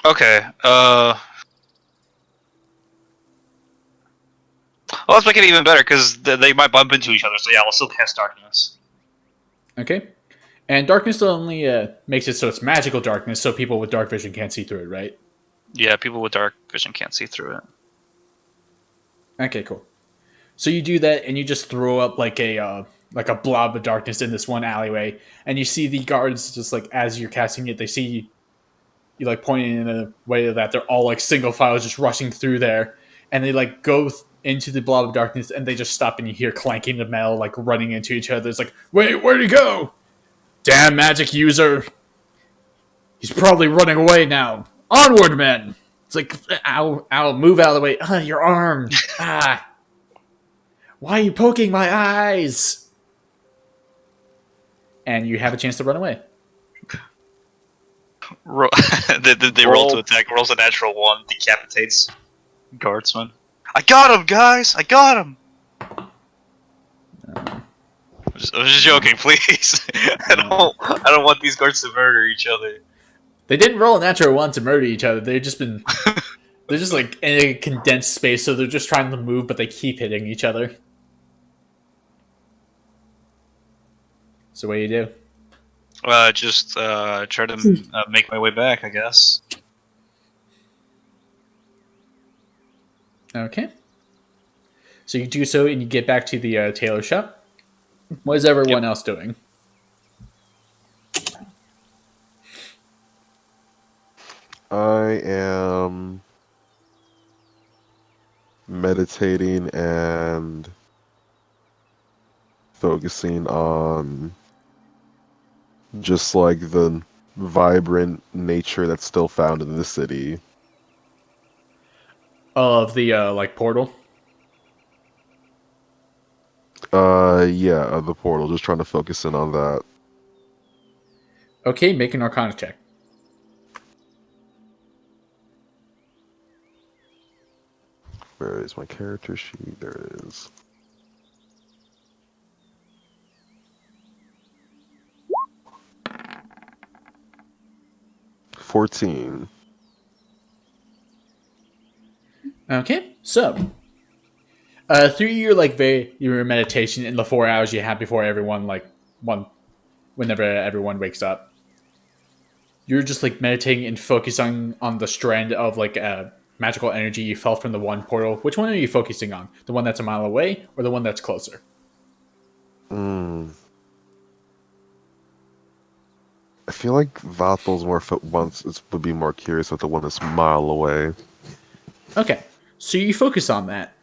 Speaker 5: Okay. Well, let's make it even better because they might bump into each other. So yeah, we'll still cast darkness.
Speaker 2: Okay. And darkness only makes it so it's magical darkness, so people with dark vision can't see through it, right?
Speaker 5: Yeah, people with dark vision can't see through it.
Speaker 2: Okay, cool. So you do that, and you just throw up like a blob of darkness in this one alleyway, and you see the guards just like as you're casting it, they see you like pointing in a way that they're all like single files just rushing through there, and they like go into the blob of darkness, and they just stop, and you hear clanking of metal like running into each other. It's like, wait, where'd he go? Damn magic user! He's probably running away now. Onward, men! It's like, ow, move out of the way. Your arm. Ah. Why are you poking my eyes? And you have a chance to run away.
Speaker 5: They roll to attack. Rolls a natural one. Decapitates guardsman. I got him, guys! I got him! I'm just joking, please. I don't want these guards to murder each other.
Speaker 2: They didn't roll a natural one to murder each other. They're just like in a condensed space, so they're just trying to move, but they keep hitting each other. So what do you do?
Speaker 5: Just try to make my way back, I guess.
Speaker 2: Okay. So you do so, and you get back to the tailor shop. What is everyone else doing?
Speaker 3: I am meditating and focusing on just like the vibrant nature that's still found in the city.
Speaker 2: Of the like portal.
Speaker 3: Yeah, of the portal. Just trying to focus in on that.
Speaker 2: Okay, make an Arcana check.
Speaker 3: Where is my character sheet? There it is. $14.
Speaker 2: Okay, so through your your meditation in the 4 hours you have before whenever everyone wakes up, you're just like meditating and focusing on the strand of like magical energy you felt from the one portal. Which one are you focusing on? The one that's a mile away, or the one that's closer?
Speaker 3: I feel like Vathal's would be more curious with the one that's a mile away.
Speaker 2: Okay, so you focus on that.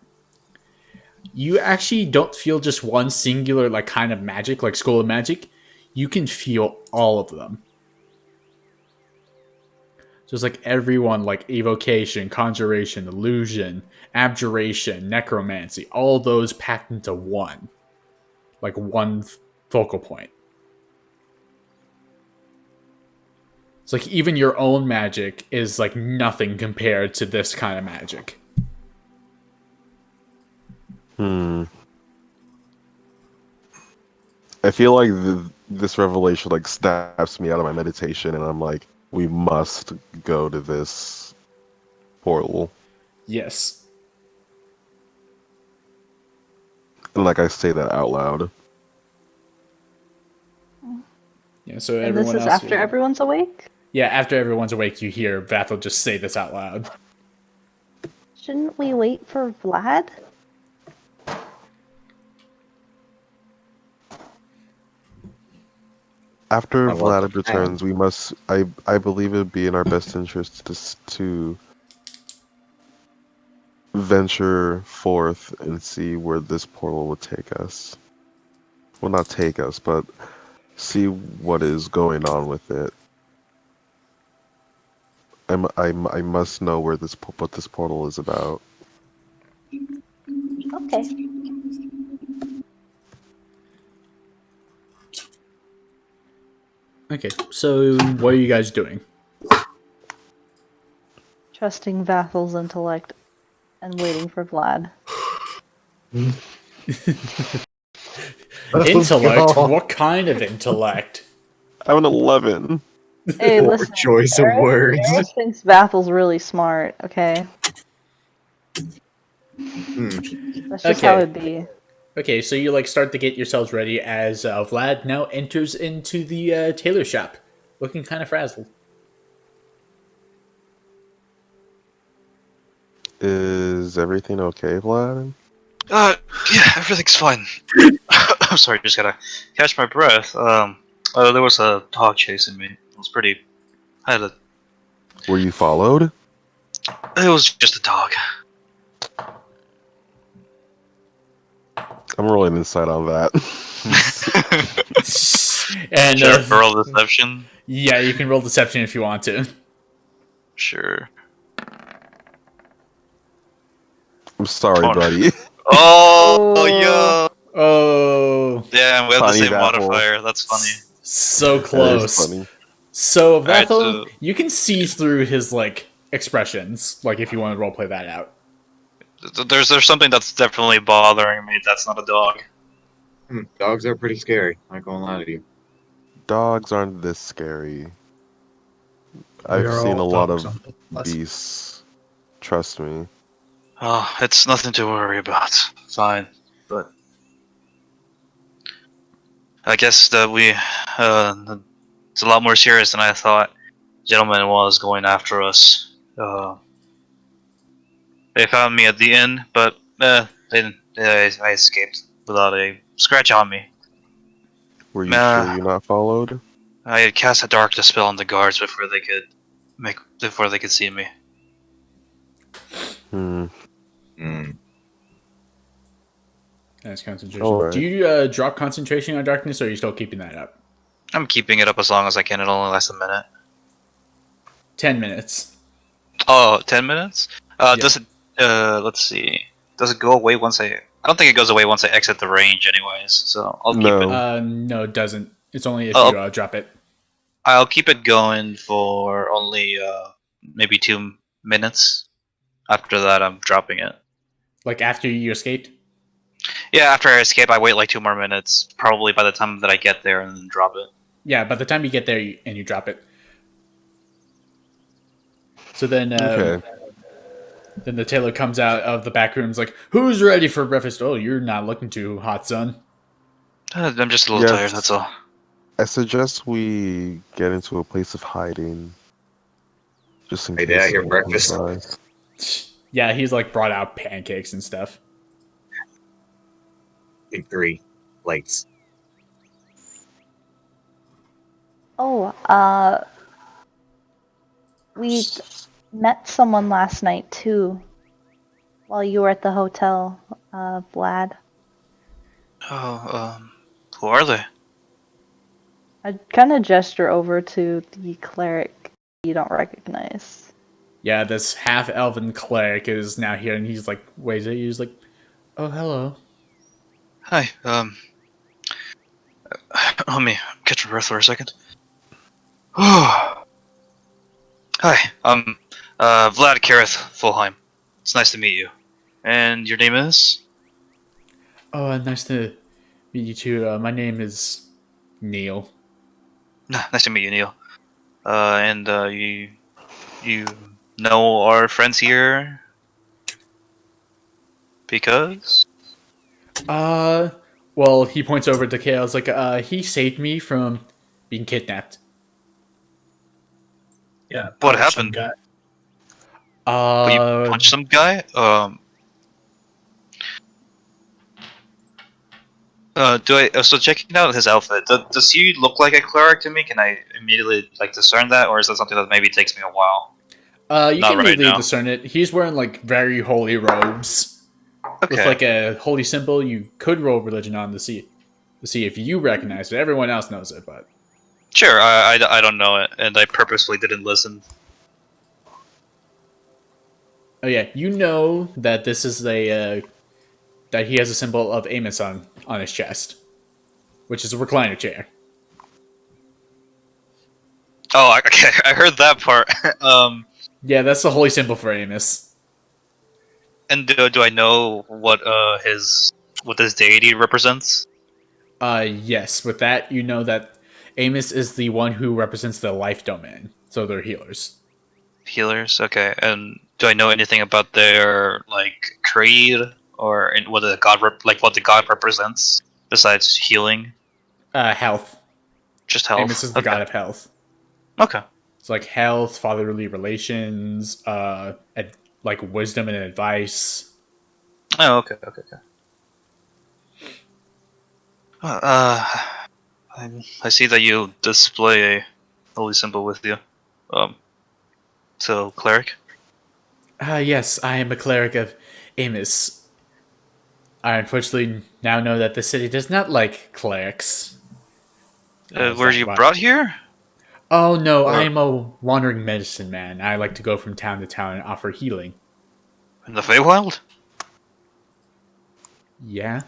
Speaker 2: You actually don't feel just one singular like kind of magic, like school of magic. You can feel all of them. Just like everyone, like evocation, conjuration, illusion, abjuration, necromancy, all those packed into one. Like one focal point. It's like even your own magic is like nothing compared to this kind of magic.
Speaker 3: I feel like this revelation like snaps me out of my meditation, and I'm like, we must go to this portal.
Speaker 2: Yes.
Speaker 3: And like I say that out loud.
Speaker 2: Yeah. So
Speaker 1: And this
Speaker 2: everyone
Speaker 1: is
Speaker 2: else.
Speaker 1: after everyone's awake?
Speaker 2: Yeah. After everyone's awake, you hear Vathel just say this out loud.
Speaker 1: Shouldn't we wait for Vlad?
Speaker 3: After
Speaker 4: I want the
Speaker 3: Vlad returns, we must. I believe it would be in our best interest to venture forth and see where this portal would take us. Well, not take us, but see what is going on with it. I must know where what this portal is about.
Speaker 1: Okay.
Speaker 2: Okay. So what are you guys doing?
Speaker 1: Trusting Vathel's intellect and waiting for Vlad.
Speaker 2: Intellect?
Speaker 6: go.
Speaker 2: What kind of intellect?
Speaker 3: I'm an 11.
Speaker 1: Hey,
Speaker 4: poor
Speaker 1: listen.
Speaker 4: choice of words.
Speaker 1: Eris thinks Vathel's really smart, okay?
Speaker 4: Hmm.
Speaker 1: That's just how
Speaker 2: Okay.
Speaker 1: it'd be.
Speaker 2: Okay, so you like start to get yourselves ready as Vlad now enters into the tailor shop, looking kind of frazzled.
Speaker 3: Is everything okay, Vlad?
Speaker 5: Yeah, everything's fine. I'm sorry, just gotta catch my breath. There was a dog chasing me. It was pretty. I had a.
Speaker 3: Were you followed?
Speaker 5: It was just a dog.
Speaker 3: I'm rolling insight on that.
Speaker 2: And
Speaker 5: Sure, roll deception.
Speaker 2: yeah, you can roll deception if you want to.
Speaker 5: Sure.
Speaker 3: I'm sorry,
Speaker 5: 20.
Speaker 3: buddy.
Speaker 5: Oh,
Speaker 1: Oh.
Speaker 5: yo!
Speaker 2: Oh,
Speaker 5: Damn, we have the
Speaker 3: Tiny
Speaker 5: same
Speaker 3: Vathel.
Speaker 5: modifier. That's funny.
Speaker 2: so
Speaker 3: That is
Speaker 2: close.
Speaker 3: funny.
Speaker 2: So
Speaker 5: Alright,
Speaker 2: Vathel,
Speaker 5: so
Speaker 2: you can see through his like expressions, like if you want to roleplay that out.
Speaker 5: there's something that's definitely bothering me. That's not a dog.
Speaker 4: Dogs are pretty scary. Not gonna lie to you.
Speaker 3: Dogs aren't this scary.
Speaker 6: We
Speaker 3: I've
Speaker 6: are
Speaker 3: seen a
Speaker 6: all
Speaker 3: lot
Speaker 6: dogs
Speaker 3: of
Speaker 6: on the bus.
Speaker 3: beasts. Trust me.
Speaker 5: Oh, it's nothing to worry about. Fine, but I guess that it's a lot more serious than I thought. Gentleman was going after us. They found me at the inn, but they didn't. I escaped without a scratch on me.
Speaker 3: Were you sure you're not followed?
Speaker 5: I had cast a dark dispel on the guards before they could see me.
Speaker 3: Hmm.
Speaker 4: Hmm.
Speaker 2: That's concentration.
Speaker 3: Alright.
Speaker 2: Do you drop concentration on darkness, or are you still keeping that up?
Speaker 5: I'm keeping it up as long as I can. It only lasts a minute.
Speaker 2: 10 minutes.
Speaker 5: Oh, 10 minutes?
Speaker 2: Yeah.
Speaker 5: Does it? Let's see. Does it go away once I? I don't think it goes away once I exit the range, anyways. So I'll keep
Speaker 3: No.
Speaker 5: it.
Speaker 2: No, it doesn't. It's only if
Speaker 5: Oh.
Speaker 2: you drop it.
Speaker 5: I'll keep it going for only maybe 2 minutes. After that, I'm dropping it.
Speaker 2: Like after you escaped?
Speaker 5: Yeah, after I escape, I wait like 2 more minutes. Probably by the time that I get there, and then drop it.
Speaker 2: Yeah, by the time you get there and you drop it. So then,
Speaker 3: Okay.
Speaker 2: then the tailor comes out of the back room and is like, "Who's ready for breakfast?" "Oh, you're not looking too hot, son."
Speaker 5: I'm just a little tired. That's all.
Speaker 3: I suggest we get into a place of hiding. Just in
Speaker 4: Hey,
Speaker 3: case.
Speaker 4: did I hear
Speaker 3: someone comes
Speaker 4: breakfast?
Speaker 3: by.
Speaker 2: Yeah, he's like brought out pancakes and stuff.
Speaker 4: Big 3 plates.
Speaker 1: Oh, we met someone last night too. While you were at the hotel, Vlad.
Speaker 5: Oh, who are they?
Speaker 1: I kind of gesture over to the cleric you don't recognize.
Speaker 2: Yeah, this half-elven cleric is now here, and he's like, waves at you. He's like, "Oh, hello."
Speaker 5: Hi. Let me catch my breath for a second. Hi. Vlad Kareth Fulheim. It's nice to meet you. And your name is?
Speaker 2: "Oh, nice to Meet you too. My name is Neil.
Speaker 5: Nice to meet you, Neil. And you know our friends here because
Speaker 2: Well, he points over to Chaos like, he saved me from being kidnapped.
Speaker 6: Yeah,
Speaker 5: what
Speaker 6: punch some
Speaker 5: happened?
Speaker 6: guy.
Speaker 5: But you punched some guy. Do I so checking out his outfit? Does he look like a cleric to me? Can I immediately like discern that, or is that something that maybe takes me a while?
Speaker 2: You
Speaker 5: Not
Speaker 2: can
Speaker 5: right
Speaker 2: immediately
Speaker 5: now.
Speaker 2: discern it. He's wearing like very holy robes with
Speaker 5: Okay.
Speaker 2: like a holy symbol. You could roll religion on to see if you recognize it. Everyone else knows it, but
Speaker 5: Sure. I don't know it, and I purposely didn't listen.
Speaker 2: oh yeah, you know that this is a that he has a symbol of Amos on his chest, which is a recliner chair.
Speaker 5: Oh, okay. I heard that part.
Speaker 2: Yeah, that's the holy symbol for Amos.
Speaker 5: And do I know what his deity represents?
Speaker 2: Yes, with that, you know that Amos is the one who represents the life domain, so they're healers.
Speaker 5: Healers. Okay. And do I know anything about their like creed or what the what the god represents besides healing?
Speaker 2: Health.
Speaker 5: Just
Speaker 2: Amos
Speaker 5: health.
Speaker 2: is the
Speaker 5: Okay.
Speaker 2: god of health.
Speaker 5: Okay.
Speaker 2: It's like health, fatherly relations, like wisdom and advice.
Speaker 5: Oh, okay. Okay. Okay. I see that you display a holy symbol with you. Um. So cleric.
Speaker 2: Yes, I am a cleric of Amos. I unfortunately now know that the city does not like clerics. As
Speaker 5: Were
Speaker 2: that
Speaker 5: you
Speaker 2: one.
Speaker 5: brought here?
Speaker 2: Oh no, I
Speaker 5: Or
Speaker 2: am a wandering medicine man. I like to go from town to town and offer healing.
Speaker 5: in the Feywild?
Speaker 2: Yeah,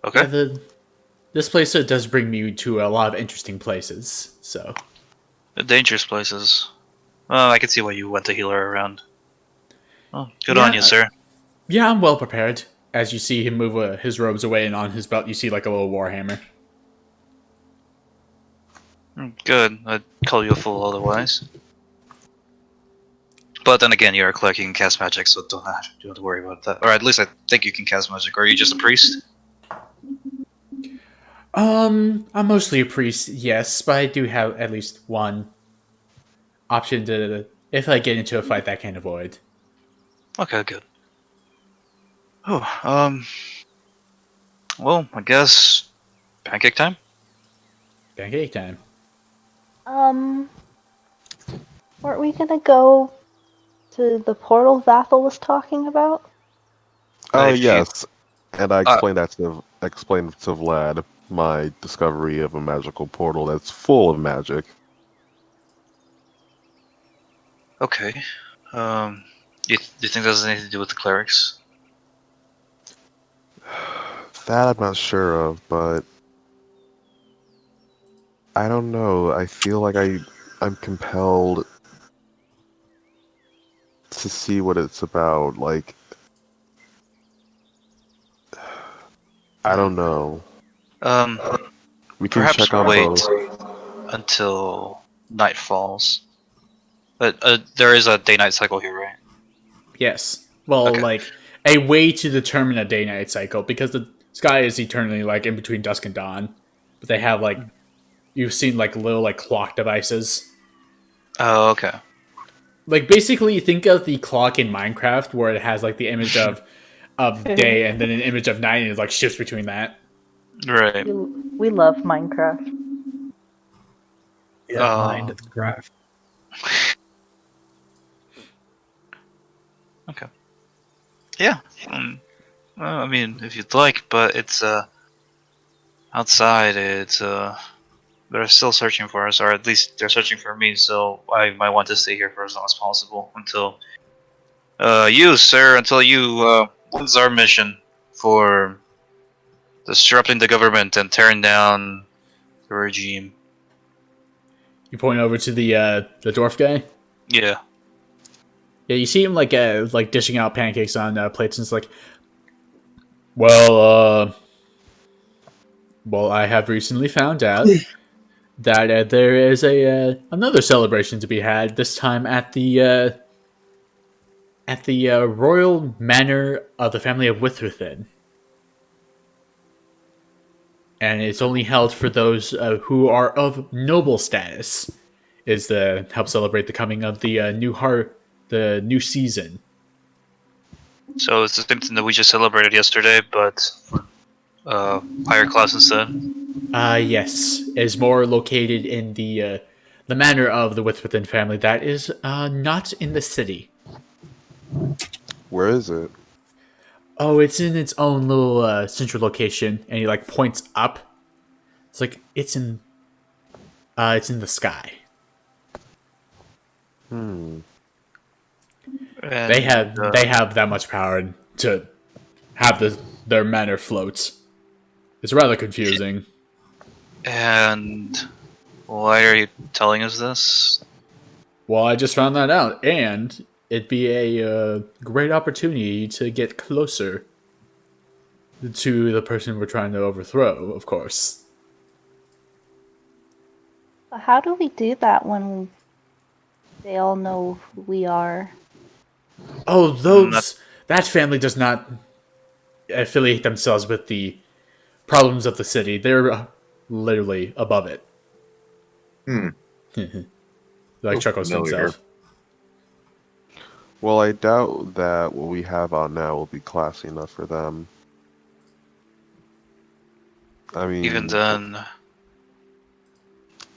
Speaker 5: Okay.
Speaker 2: yeah. This place does bring me to a lot of interesting places. So
Speaker 5: Dangerous places. Oh, I can see why you went to healer around. Oh, good on you,
Speaker 2: yeah,
Speaker 5: sir.
Speaker 2: yeah, I'm well prepared. As you see him move his robes away, and on his belt you see like a little warhammer.
Speaker 5: Good. I'd call you a fool otherwise. But then again, you're a cleric, you can cast magic, so don't have to worry about that. Or at least I think you can cast magic. Or are you just a priest?
Speaker 2: I'm mostly a priest, yes, but I do have at least one option to if I get into a fight that I can avoid.
Speaker 5: Okay, good. Oh, well, I guess pancake time?
Speaker 2: Pancake time.
Speaker 1: Um, weren't we gonna go to the portal Vathel was talking about?
Speaker 3: Oh
Speaker 5: If you,
Speaker 3: yes, and I
Speaker 5: uh,
Speaker 3: explained to Vlad my discovery of a magical portal that's full of magic.
Speaker 5: okay. Um, you think that has anything to do with the clerics?
Speaker 3: That I'm not sure of, but I don't know. I feel like I'm compelled to see what it's about. Like I
Speaker 5: Hmm.
Speaker 3: don't know.
Speaker 5: Um,
Speaker 3: We can
Speaker 5: perhaps
Speaker 3: check on
Speaker 5: wait
Speaker 3: both.
Speaker 5: until night falls. But there is a day-night cycle here, right?
Speaker 2: Yes. Well,
Speaker 5: Okay.
Speaker 2: like a way to determine a day-night cycle because the sky is eternally like in between dusk and dawn. But they have like you've seen like little like clock devices.
Speaker 5: Oh, okay.
Speaker 2: Like basically think of the clock in Minecraft where it has like the image of day and then an image of night and it like shifts between that.
Speaker 5: Right.
Speaker 1: We love Minecraft.
Speaker 6: Yeah, mind
Speaker 5: Uh,
Speaker 6: the graph.
Speaker 5: okay. Yeah. Well, I mean, if you'd like, but it's outside. It's they're still searching for us, or at least they're searching for me. So I might want to stay here for as long as possible until you, sir, until you what's our mission for disrupting the government and tearing down the regime?
Speaker 2: You point over to the dwarf guy.
Speaker 5: Yeah.
Speaker 2: Yeah, you see him like dishing out pancakes on plates, and it's like, Well, I have recently found out that there is another celebration to be had. This time at the royal manor of the family of Witherthin, and it's only held for those who are of noble status. Is to help celebrate the coming of the the new season.
Speaker 5: So it's the same thing that we just celebrated yesterday, but higher class instead.
Speaker 2: Yes, it is more located in the manor of the Witherthin family. That is not in the city.
Speaker 3: Where is it?
Speaker 2: Oh, it's in its own little central location, and he like points up. It's like it's in the sky.
Speaker 3: Hmm.
Speaker 5: And,
Speaker 2: They have that much power to have their manor float. It's rather confusing.
Speaker 5: And why are you telling us this?
Speaker 2: Well, I just found that out, and it'd be a great opportunity to get closer to the person we're trying to overthrow, of course.
Speaker 1: How do we do that when they all know who we are?
Speaker 2: Oh,
Speaker 5: Not,
Speaker 2: that family does not affiliate themselves with the problems of the city. They're literally above it.
Speaker 4: Hmm.
Speaker 2: Like chuckles to
Speaker 4: Familiar.
Speaker 2: himself.
Speaker 3: Well, I doubt that what we have on now will be classy enough for them. I mean,
Speaker 5: even then,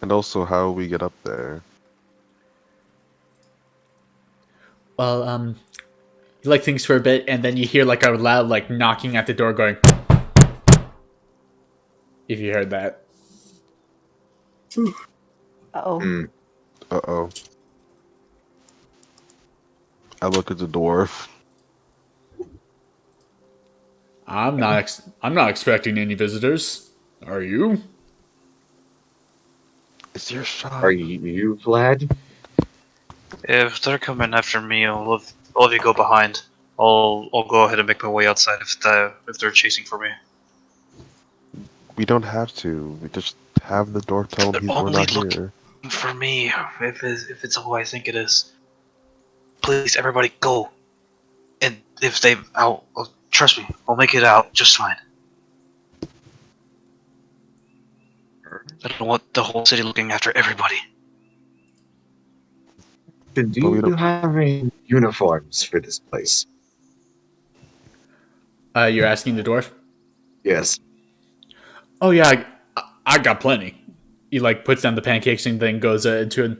Speaker 3: and also how we get up there.
Speaker 2: Well, you like things for a bit, and then you hear like a loud like knocking at the door, going. If you heard that.
Speaker 1: Oh,
Speaker 4: Hmm.
Speaker 3: Uh-oh. I look at the dwarf.
Speaker 2: I'm not expecting any visitors. Are you?
Speaker 3: It's your shop.
Speaker 4: Are you Vlad?
Speaker 5: if they're coming after me, all of you go behind. I'll go ahead and make my way outside if they're chasing for me.
Speaker 3: We don't have to. We just have the dwarf tell him
Speaker 5: They're
Speaker 3: we're
Speaker 5: only
Speaker 3: not
Speaker 5: looking
Speaker 3: here.
Speaker 5: for me. If it's who I think it is, please everybody go. And if trust me, I'll make it out just fine. I don't want the whole city looking after everybody.
Speaker 4: Do
Speaker 3: But we
Speaker 4: you
Speaker 3: don't.
Speaker 4: have any uniforms for this place?
Speaker 2: You're asking the dwarf?
Speaker 4: Yes.
Speaker 2: Oh yeah, I got plenty. He like puts down the pancakes and then goes to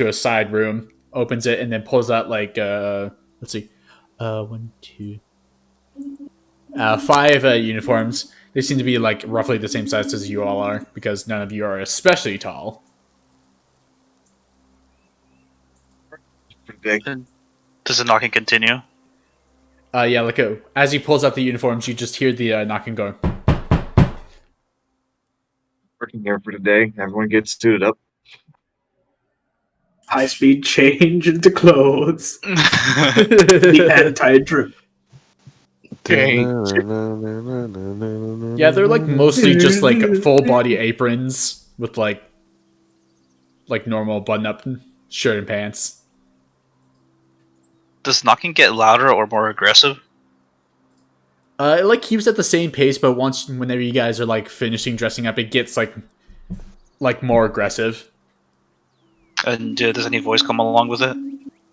Speaker 2: a side room, opens it, and then pulls out like let's see, one, two, five uniforms. They seem to be like roughly the same size as you all are because none of you are especially tall.
Speaker 5: And does the knocking continue?
Speaker 2: Yeah, like as he pulls out the uniforms, you just hear the knocking going.
Speaker 4: Working here for today. Everyone gets suited up.
Speaker 6: High speed change into clothes. The anti-drip.
Speaker 4: Change.
Speaker 2: Yeah, they're like mostly just like full body aprons with like normal button up shirt and pants.
Speaker 5: Does knocking get louder or more aggressive?
Speaker 2: It like keeps at the same pace, but whenever you guys are like finishing dressing up, it gets like more aggressive.
Speaker 5: And does any voice come along with it?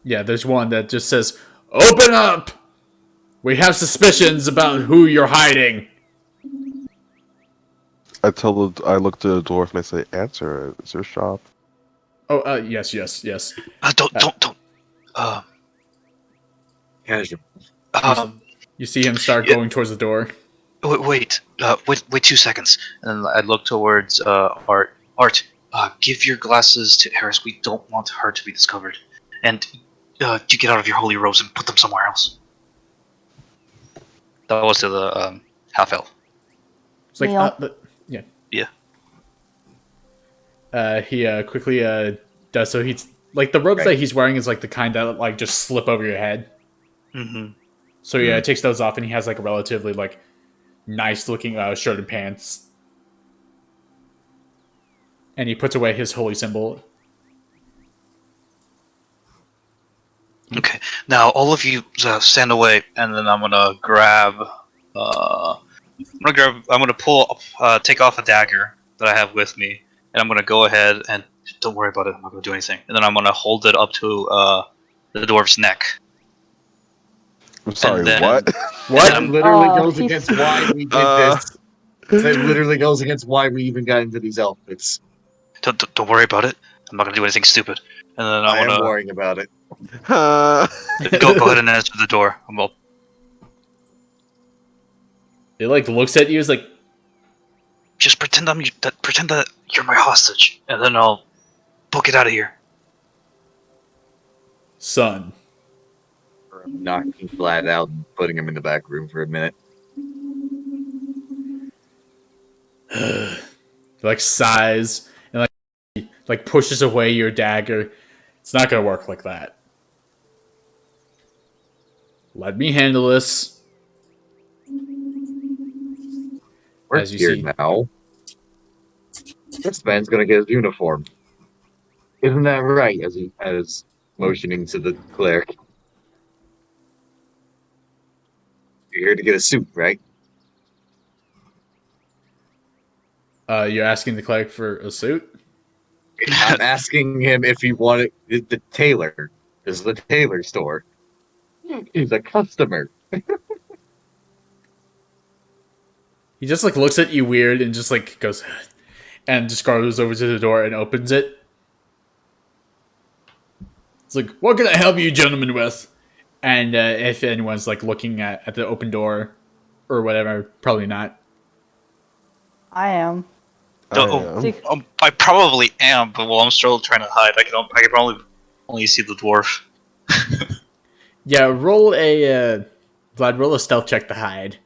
Speaker 2: Yeah, there's one that just says, "Open up! We have suspicions about who you're hiding."
Speaker 3: I look to the dwarf and I say, "Answer it. It's your shop."
Speaker 2: Oh, yes, yes, yes.
Speaker 5: Don't. Um,
Speaker 4: Casual.
Speaker 5: um,
Speaker 2: You see him start
Speaker 5: Yeah.
Speaker 2: going towards the door.
Speaker 5: wait 2 seconds. And I look towards Art. Art, give your glasses to Eris. We don't want her to be discovered. And you get out of your holy robes and put them somewhere else. That was to the half elf.
Speaker 2: It's like,
Speaker 1: Neil.
Speaker 2: yeah.
Speaker 5: Yeah.
Speaker 2: He quickly does so. He's like the robes
Speaker 4: Right.
Speaker 2: that he's wearing is like the kind that like just slip over your head.
Speaker 5: Mm-hmm.
Speaker 2: So yeah, it takes those off, and he has like a relatively like nice looking shirt and pants. And he puts away his holy symbol.
Speaker 5: Okay, now all of you stand away, and then I'm gonna grab. I'm gonna pull, take off a dagger that I have with me, and I'm gonna go ahead and don't worry about it. I'm not gonna do anything. And then I'm gonna hold it up to the dwarf's neck.
Speaker 3: I'm sorry,
Speaker 5: then-
Speaker 3: what?
Speaker 2: What?
Speaker 4: That literally
Speaker 1: Oh,
Speaker 4: goes
Speaker 1: he's-
Speaker 4: against why we did
Speaker 3: Uh,
Speaker 4: this. That literally goes against why we even got into these outfits.
Speaker 5: Don't worry about it. I'm not gonna do anything stupid. And then
Speaker 4: I
Speaker 5: I'm
Speaker 4: am
Speaker 5: gonna
Speaker 4: worrying about it.
Speaker 5: go ahead and answer the door.
Speaker 2: It like looks at you as like,
Speaker 5: Just pretend pretend that you're my hostage, and then I'll book it out of here.
Speaker 2: son.
Speaker 4: I'm knocking flat out and putting him in the back room for a minute.
Speaker 2: Like sighs and like pushes away your dagger. It's not gonna work like that. Let me handle this.
Speaker 4: We're
Speaker 2: As you
Speaker 4: here
Speaker 2: see-
Speaker 4: now. This man's gonna get his uniform. Isn't that right? As motioning to the cleric. You're here to get a suit, right?
Speaker 2: You're asking the cleric for a suit?
Speaker 4: I'm asking him if he wanted the tailor. This is the tailor store. He's a customer.
Speaker 2: He just like looks at you weird and just like goes and just goes over to the door and opens it. It's like, what can I help you gentlemen with? And if anyone's like looking at the open door or whatever, probably not.
Speaker 1: I am.
Speaker 5: I probably am, but while I'm still trying to hide, I can only see the dwarf.
Speaker 2: Yeah, roll a Vlad, roll a stealth check to hide.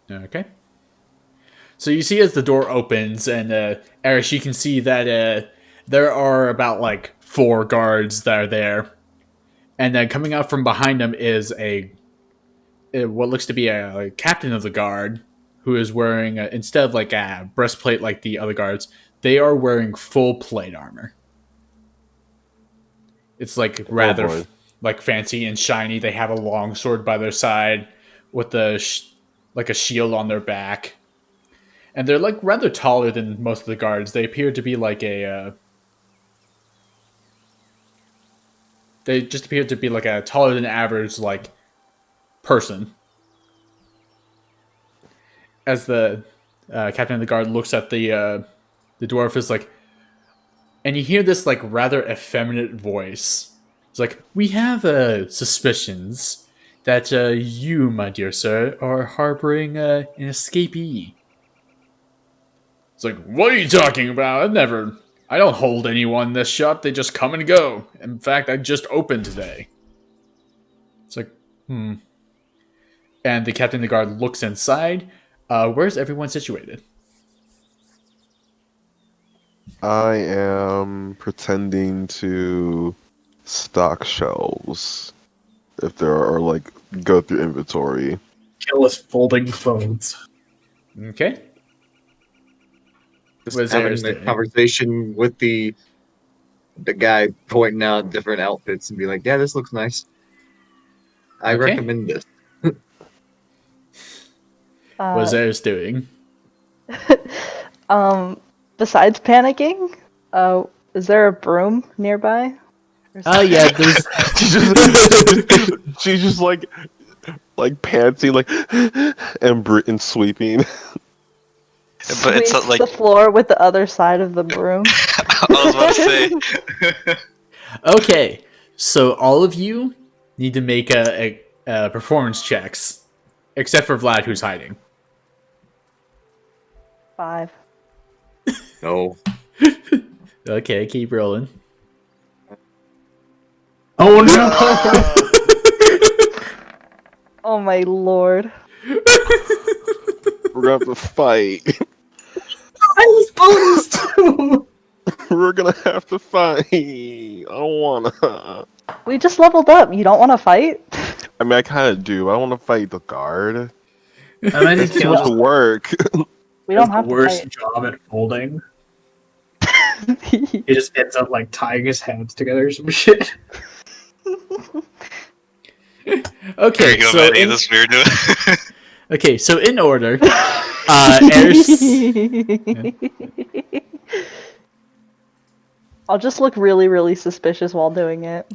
Speaker 2: Okay. So you see as the door opens, and Erish, you can see that there are about like 4 guards that are there, and then coming out from behind them is what looks to be a captain of the guard, who is wearing instead of like a breastplate like the other guards, they are wearing full plate armor. It's like rather
Speaker 3: boy.
Speaker 2: like fancy and shiny. They have a long sword by their side with like a shield on their back. And they're like rather taller than most of the guards. They appear to be like they just appear to be like a taller than average like person. As the captain of the guard looks at the dwarf, is like, and you hear this like rather effeminate voice. It's like, we have suspicions that you, my dear sir, are harboring an escapee. It's like, what are you talking about? I don't hold anyone in this shop. They just come and go. In fact, I just opened today. It's like, And the captain of the guard looks inside. Where's everyone situated?
Speaker 3: I am pretending to stock shelves. If there are like go through inventory.
Speaker 6: Kill us folding phones.
Speaker 2: Okay.
Speaker 4: Just
Speaker 2: Was
Speaker 4: having
Speaker 2: Eris
Speaker 4: a
Speaker 2: doing?
Speaker 4: conversation with the guy pointing out different outfits and be like, yeah, this looks nice. I
Speaker 2: Okay.
Speaker 4: recommend this.
Speaker 2: What's Eris doing?
Speaker 1: Besides panicking, is there a broom nearby?
Speaker 2: Oh yeah, there's
Speaker 3: She's just like panting, like and sweeping.
Speaker 5: But it's
Speaker 1: Sweep
Speaker 5: like
Speaker 1: the floor with the other side of the broom.
Speaker 5: I was about to say.
Speaker 2: okay. So all of you need to make a performance checks, except for Vlad, who's hiding.
Speaker 1: 5.
Speaker 4: No.
Speaker 2: Okay, keep rolling.
Speaker 6: Oh no!
Speaker 1: Oh my lord.
Speaker 3: We're gonna have to fight.
Speaker 6: I was bonus too.
Speaker 3: We're gonna have to fight. I don't wanna.
Speaker 1: We just leveled up. You don't want to fight?
Speaker 3: I mean, I kind of do. I don't want to fight the guard.
Speaker 6: I imagine
Speaker 3: It's too
Speaker 6: Kale
Speaker 3: much
Speaker 6: just
Speaker 3: work.
Speaker 1: We
Speaker 6: has
Speaker 1: don't
Speaker 6: the
Speaker 1: have to
Speaker 6: worst
Speaker 1: fight.
Speaker 6: job at folding. He just ends up like tying his hands together or some shit.
Speaker 5: There
Speaker 2: Okay,
Speaker 5: you go,
Speaker 2: so
Speaker 5: Maddie.
Speaker 2: in,
Speaker 5: This weirdo.
Speaker 2: okay, so in order, Eris.
Speaker 1: I'll just look really, really suspicious while doing it.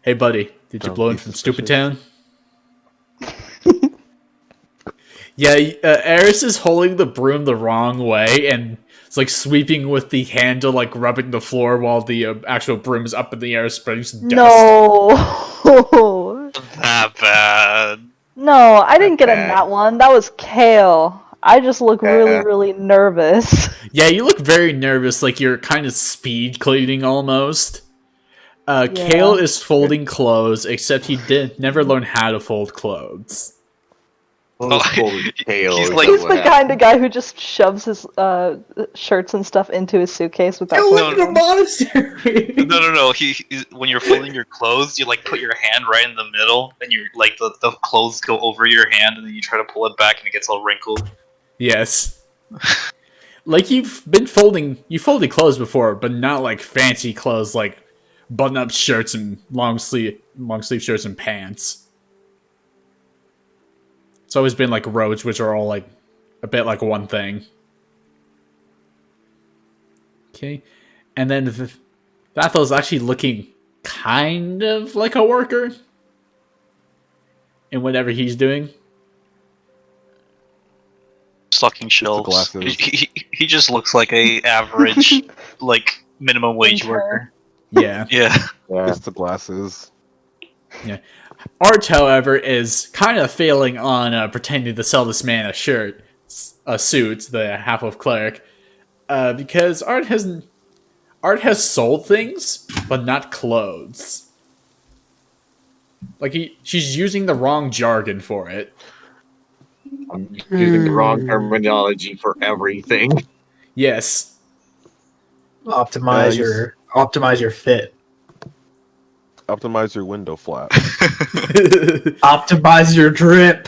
Speaker 2: Hey, buddy, did you
Speaker 3: Don't
Speaker 2: blow
Speaker 3: be
Speaker 2: in from Stupid
Speaker 3: suspicious.
Speaker 2: Town? Yeah, Eris is holding the broom the wrong way, and it's like sweeping with the handle, like rubbing the floor while the actual broom is up in the air, spreading some dust.
Speaker 1: No.
Speaker 5: That bad.
Speaker 1: No, I didn't get in
Speaker 4: bad.
Speaker 1: that one. That was Kale. I just look really, really nervous.
Speaker 2: Yeah, you look very nervous, like you're kind of speed cleaning almost. Kale is folding clothes, except he never learned how to fold clothes.
Speaker 4: Well, it's full of tail
Speaker 5: He's
Speaker 4: or
Speaker 5: like-
Speaker 1: He's
Speaker 4: something
Speaker 1: the
Speaker 4: like
Speaker 1: kind of guy who just shoves his shirts and stuff into his suitcase without
Speaker 6: Go
Speaker 1: folding
Speaker 6: live in a
Speaker 1: them.
Speaker 6: monastery.
Speaker 5: No. When you're folding your clothes, you like put your hand right in the middle, and you're like the clothes go over your hand, and then you try to pull it back, and it gets all wrinkled.
Speaker 2: Yes. Like you folded clothes before, but not like fancy clothes like button-up shirts and long sleeve shirts and pants. It's always been like robes, which are all like a bit like one thing. Okay, and then Vathel's actually looking kind of like a worker in whatever he's doing.
Speaker 5: Stocking shelves.
Speaker 3: glasses.
Speaker 5: He just looks like a average like minimum wage
Speaker 1: Intern.
Speaker 5: worker.
Speaker 2: Yeah.
Speaker 5: Yeah.
Speaker 4: that.
Speaker 3: It's the glasses.
Speaker 2: Art, however, is kind of failing on pretending to sell this man a suit, the half of cleric, because Art has sold things, but not clothes. Like she's using the wrong jargon for it.
Speaker 4: I'm using the wrong terminology for everything.
Speaker 2: Yes.
Speaker 6: Optimize your fit.
Speaker 3: Optimize your window flap.
Speaker 6: Optimize your drip.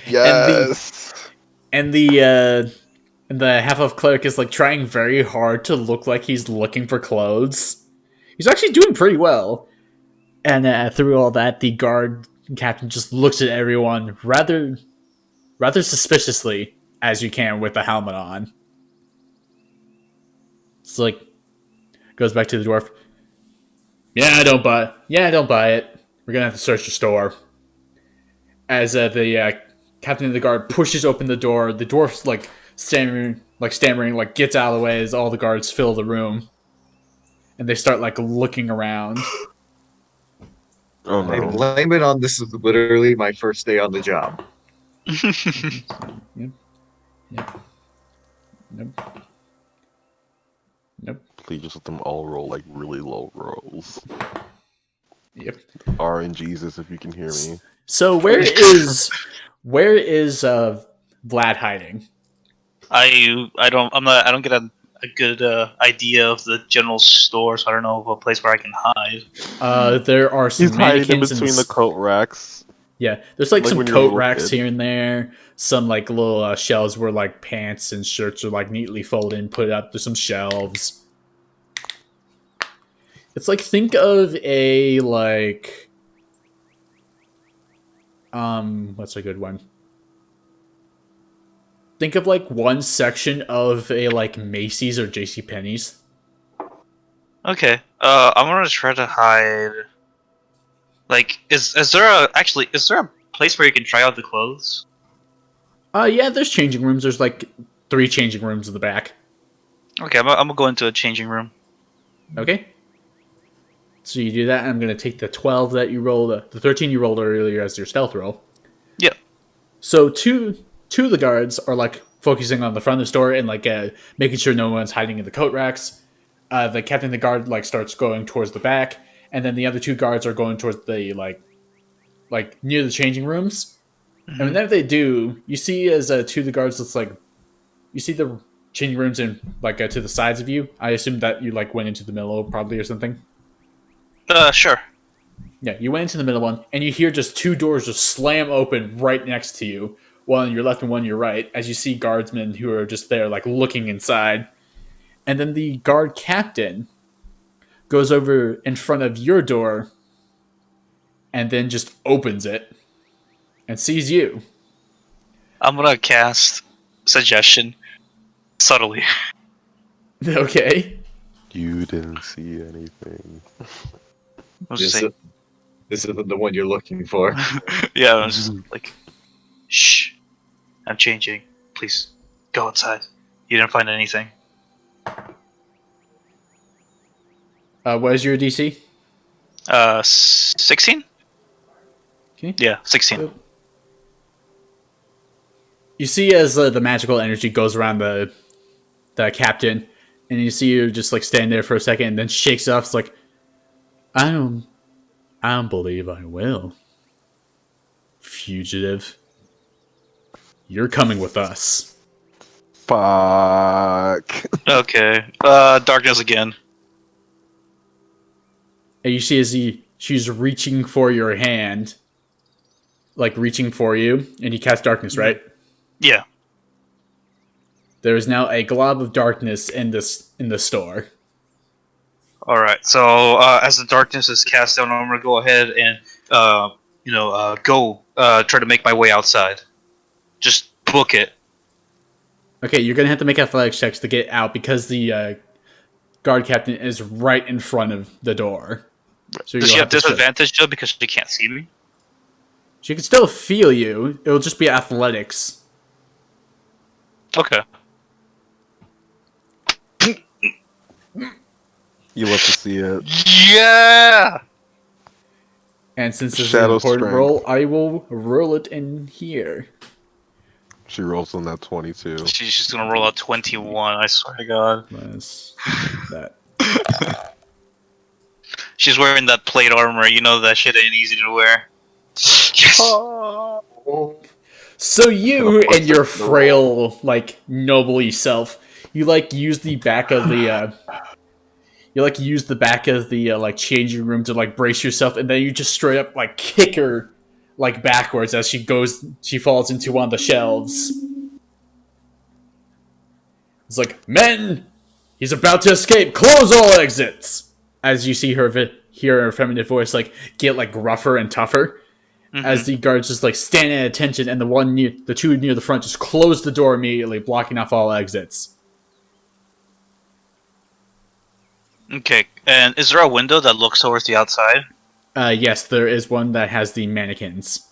Speaker 3: Yes.
Speaker 2: And the half of cleric is like trying very hard to look like he's looking for clothes. He's actually doing pretty well. And through all that, the guard captain just looks at everyone rather suspiciously as you can with the helmet on. It's like goes back to the dwarf. Yeah, don't buy it. We're gonna have to search the store. As the captain of the guard pushes open the door, the dwarf's like stammering, like gets out of the way as all the guards fill the room, and they start like looking around.
Speaker 3: Oh
Speaker 4: I
Speaker 3: no.
Speaker 4: blame it on this is literally my first day on the job.
Speaker 2: Nope.
Speaker 3: Please just let them all roll like really low rolls.
Speaker 2: Yep.
Speaker 3: RNGesus, if you can hear me.
Speaker 2: So where is Vlad hiding?
Speaker 5: I don't get a good idea of the general store, so I don't know of a place where I can hide.
Speaker 2: There are some
Speaker 3: He's hiding in
Speaker 2: mannequins
Speaker 3: between the coat racks.
Speaker 2: Yeah, there's like some
Speaker 3: when you're a
Speaker 2: coat
Speaker 3: little
Speaker 2: racks
Speaker 3: kid.
Speaker 2: here and there. Some like little shelves where like pants and shirts are like neatly folded and put up. There's some shelves. It's like think of a like what's a good one? Think of like one section of a like Macy's or JCPenney's.
Speaker 5: Okay. I'm gonna try to hide. Like, is there a place where you can try out the clothes?
Speaker 2: Yeah, there's changing rooms. There's like 3 changing rooms in the back.
Speaker 5: Okay, I'm gonna go into a changing room.
Speaker 2: Okay. So you do that, and I'm going to take the 12 that you rolled, the 13 you rolled earlier as your stealth roll.
Speaker 5: Yeah.
Speaker 2: So two of the guards are like focusing on the front of the store and like making sure no one's hiding in the coat racks. The captain of the guard like starts going towards the back, and then the other 2 guards are going towards the like near the changing rooms. And whenever they do, you see as 2 of the guards, it's like you see the changing rooms and like to the sides of you. I assume that you like went into the middle probably or something.
Speaker 5: Sure.
Speaker 2: Yeah, you went into the middle one, and you hear just two doors just slam open right next to you, one on your left and one on your right, as you see guardsmen who are just there, like looking inside. And then the guard captain goes over in front of your door, and then just opens it and sees you.
Speaker 5: I'm gonna cast suggestion subtly.
Speaker 2: Okay.
Speaker 3: You didn't see anything.
Speaker 5: I'm just
Speaker 4: This,
Speaker 5: saying.
Speaker 4: this isn't the one you're looking for.
Speaker 5: Yeah, I'm just like, shh. I'm changing. Please go outside. You didn't find anything.
Speaker 2: What is your DC?
Speaker 5: 16?
Speaker 2: Okay.
Speaker 5: Yeah, 16.
Speaker 2: You see as the magical energy goes around the captain, and you see you just like stand there for a second, and then shakes it off. It's like, I don't believe I will, fugitive. You're coming with us.
Speaker 3: Fuck.
Speaker 5: Okay. Darkness again.
Speaker 2: And you see as she's reaching for your hand, like reaching for you, and he casts darkness, right?
Speaker 5: Yeah.
Speaker 2: There is now a glob of darkness in the store.
Speaker 5: All right. So as the darkness is cast down, I'm gonna go ahead and go try to make my way outside. Just book it.
Speaker 2: Okay, you're gonna have to make athletics checks to get out because the guard captain is right in front of the door. So
Speaker 5: Does she
Speaker 2: you'll
Speaker 5: have
Speaker 2: to start-
Speaker 5: disadvantage though because she can't see me?
Speaker 2: She can still feel you. It'll just be athletics.
Speaker 5: Okay.
Speaker 3: You love to see it.
Speaker 5: Yeah.
Speaker 2: And since this is
Speaker 3: Shadow
Speaker 2: an important
Speaker 3: strength.
Speaker 2: roll, I will roll it in here.
Speaker 3: She rolls on that 22.
Speaker 5: She's gonna roll out 21. I swear to God.
Speaker 2: Minus that.
Speaker 5: She's wearing that plate armor. You know that shit ain't easy to wear. Yes.
Speaker 2: So you and your frail, like, noble self, you like use the back of the like changing room to like brace yourself, and then you just straight up like kick her like backwards as she falls into one of the shelves. It's like, men, he's about to escape. Close all exits. As you see hear her feminine voice like get like gruffer and tougher. As the guards just like stand at attention, and the two near the front just close the door immediately, blocking off all exits.
Speaker 5: Okay. And is there a window that looks towards the outside?
Speaker 2: Yes, there is one that has the mannequins.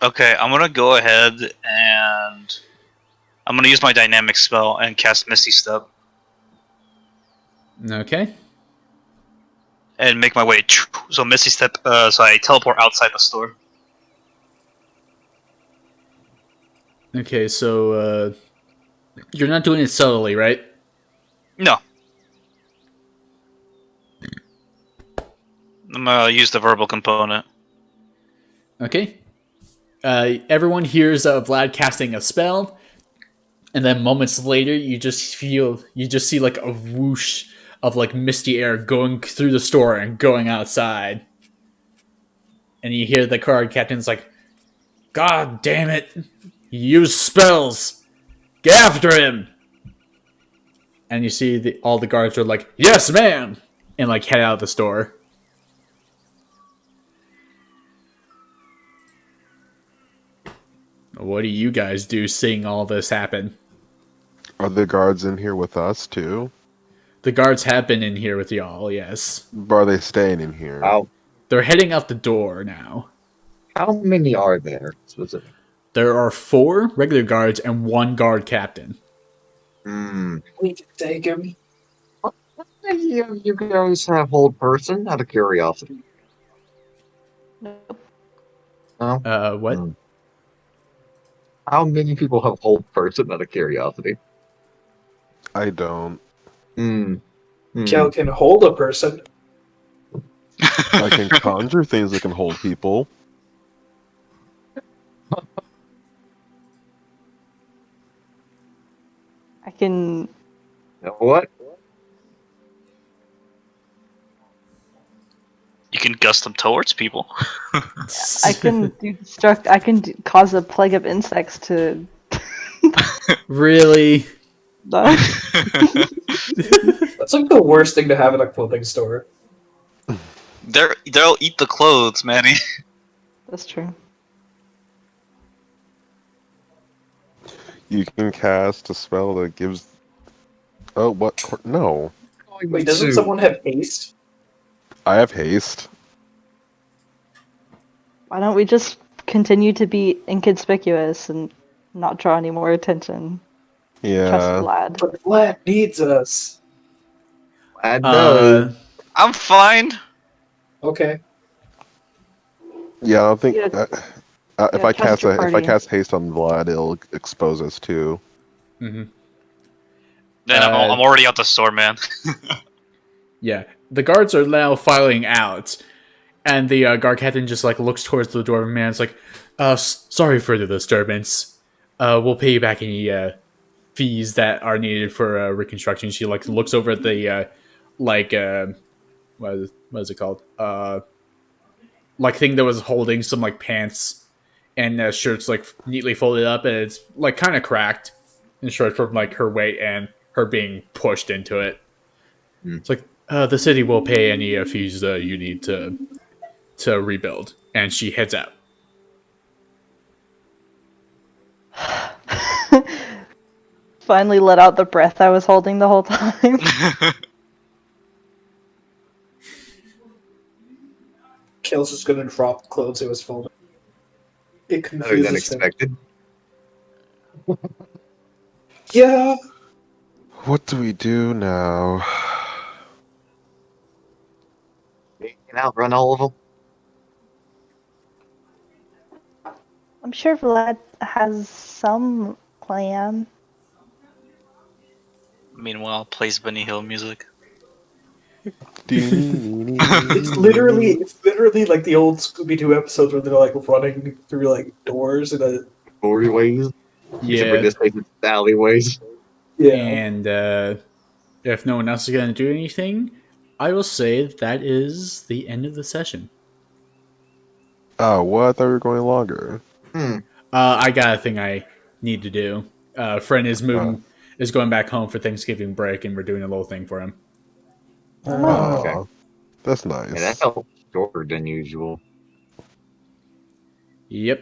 Speaker 5: Okay, I'm gonna go ahead and I'm gonna use my dynamic spell and cast Misty Step
Speaker 2: Okay.
Speaker 5: and make my way. So Misty Step. So I teleport outside the store.
Speaker 2: Okay, so you're not doing it subtly, right?
Speaker 5: No. I'm gonna use the verbal component.
Speaker 2: Okay. Everyone hears Vlad casting a spell, and then moments later, you just see like a whoosh of like misty air going through the store and going outside, and you hear the guard captain's like, "God damn it! He used spells. Get after him!" And you see all the guards are like, "Yes, ma'am," and like head out of the store. What do you guys do seeing all this happen?
Speaker 3: Are the guards in here with us too?
Speaker 2: The guards have been in here with y'all, yes.
Speaker 3: Are they staying in here?
Speaker 2: They're heading out the door now.
Speaker 4: How many are there specifically?
Speaker 2: There are 4 regular guards and 1 guard captain.
Speaker 6: We can take him.
Speaker 4: You guys have hold person out of curiosity.
Speaker 1: Nope.
Speaker 4: No?
Speaker 2: What?
Speaker 4: How many people have hold person out of curiosity?
Speaker 3: I don't.
Speaker 6: Kel can hold a person.
Speaker 3: I can conjure things that can hold people.
Speaker 1: I can
Speaker 4: You know what?
Speaker 5: You can gust them towards people.
Speaker 1: I can cause a plague of insects to.
Speaker 2: Really?
Speaker 1: Die.
Speaker 6: That's like the worst thing to have in a clothing store.
Speaker 5: They'll eat the clothes, Manny.
Speaker 1: That's true.
Speaker 3: You can cast a spell that gives. Oh, what? No.
Speaker 6: Wait, doesn't someone have haste?
Speaker 3: I have haste.
Speaker 1: Why don't we just continue to be inconspicuous and not draw any more attention? Trust
Speaker 3: Yeah.
Speaker 1: Vlad.
Speaker 6: But Vlad needs us.
Speaker 4: I know.
Speaker 5: I'm fine.
Speaker 6: Okay.
Speaker 3: Yeah, I don't think.
Speaker 1: Yeah,
Speaker 3: If
Speaker 1: yeah,
Speaker 3: I
Speaker 1: trust
Speaker 3: cast
Speaker 1: your
Speaker 3: if I
Speaker 1: party.
Speaker 3: cast haste on Vlad, it'll expose us too.
Speaker 2: hmm
Speaker 5: Then I'm already out the store, man.
Speaker 2: Yeah. The guards are now filing out, and the guard captain just like looks towards the dwarven man. It's like, sorry for the disturbance. We'll pay you back any fees that are needed for reconstruction. She like looks over at the like what is it called? Like thing that was holding some like pants and shirts like neatly folded up, and it's like kind of cracked and short from like her weight and her being pushed into it. It's like the city will pay any fees you need to rebuild, and she heads out.
Speaker 1: Finally let out the breath I was holding the whole time.
Speaker 6: Kale's just gonna drop the clothes it was folding. It
Speaker 4: That was
Speaker 6: confuses him.
Speaker 4: unexpected.
Speaker 6: Yeah.
Speaker 3: What do we do now?
Speaker 4: You can outrun all of them.
Speaker 1: I'm sure Vlad has some plan.
Speaker 5: Meanwhile, plays Benny Hill music.
Speaker 6: It's literally like the old Scooby-Doo episodes where they're like running through like doors and
Speaker 4: Alleyways. Except for
Speaker 2: Yeah,
Speaker 4: this place, it's alleyways.
Speaker 6: yeah.
Speaker 2: and if no one else is going to do anything, I will say that is the end of the session.
Speaker 3: Oh, what? I thought we were going longer.
Speaker 2: I got a thing I need to do. Friend is moving,
Speaker 3: Oh.
Speaker 2: is going back home for Thanksgiving break, and we're doing a little thing for him.
Speaker 1: Oh.
Speaker 4: Okay.
Speaker 3: Oh, that's
Speaker 4: Yeah, that
Speaker 3: nice.
Speaker 4: felt shorter than usual.
Speaker 2: Yep.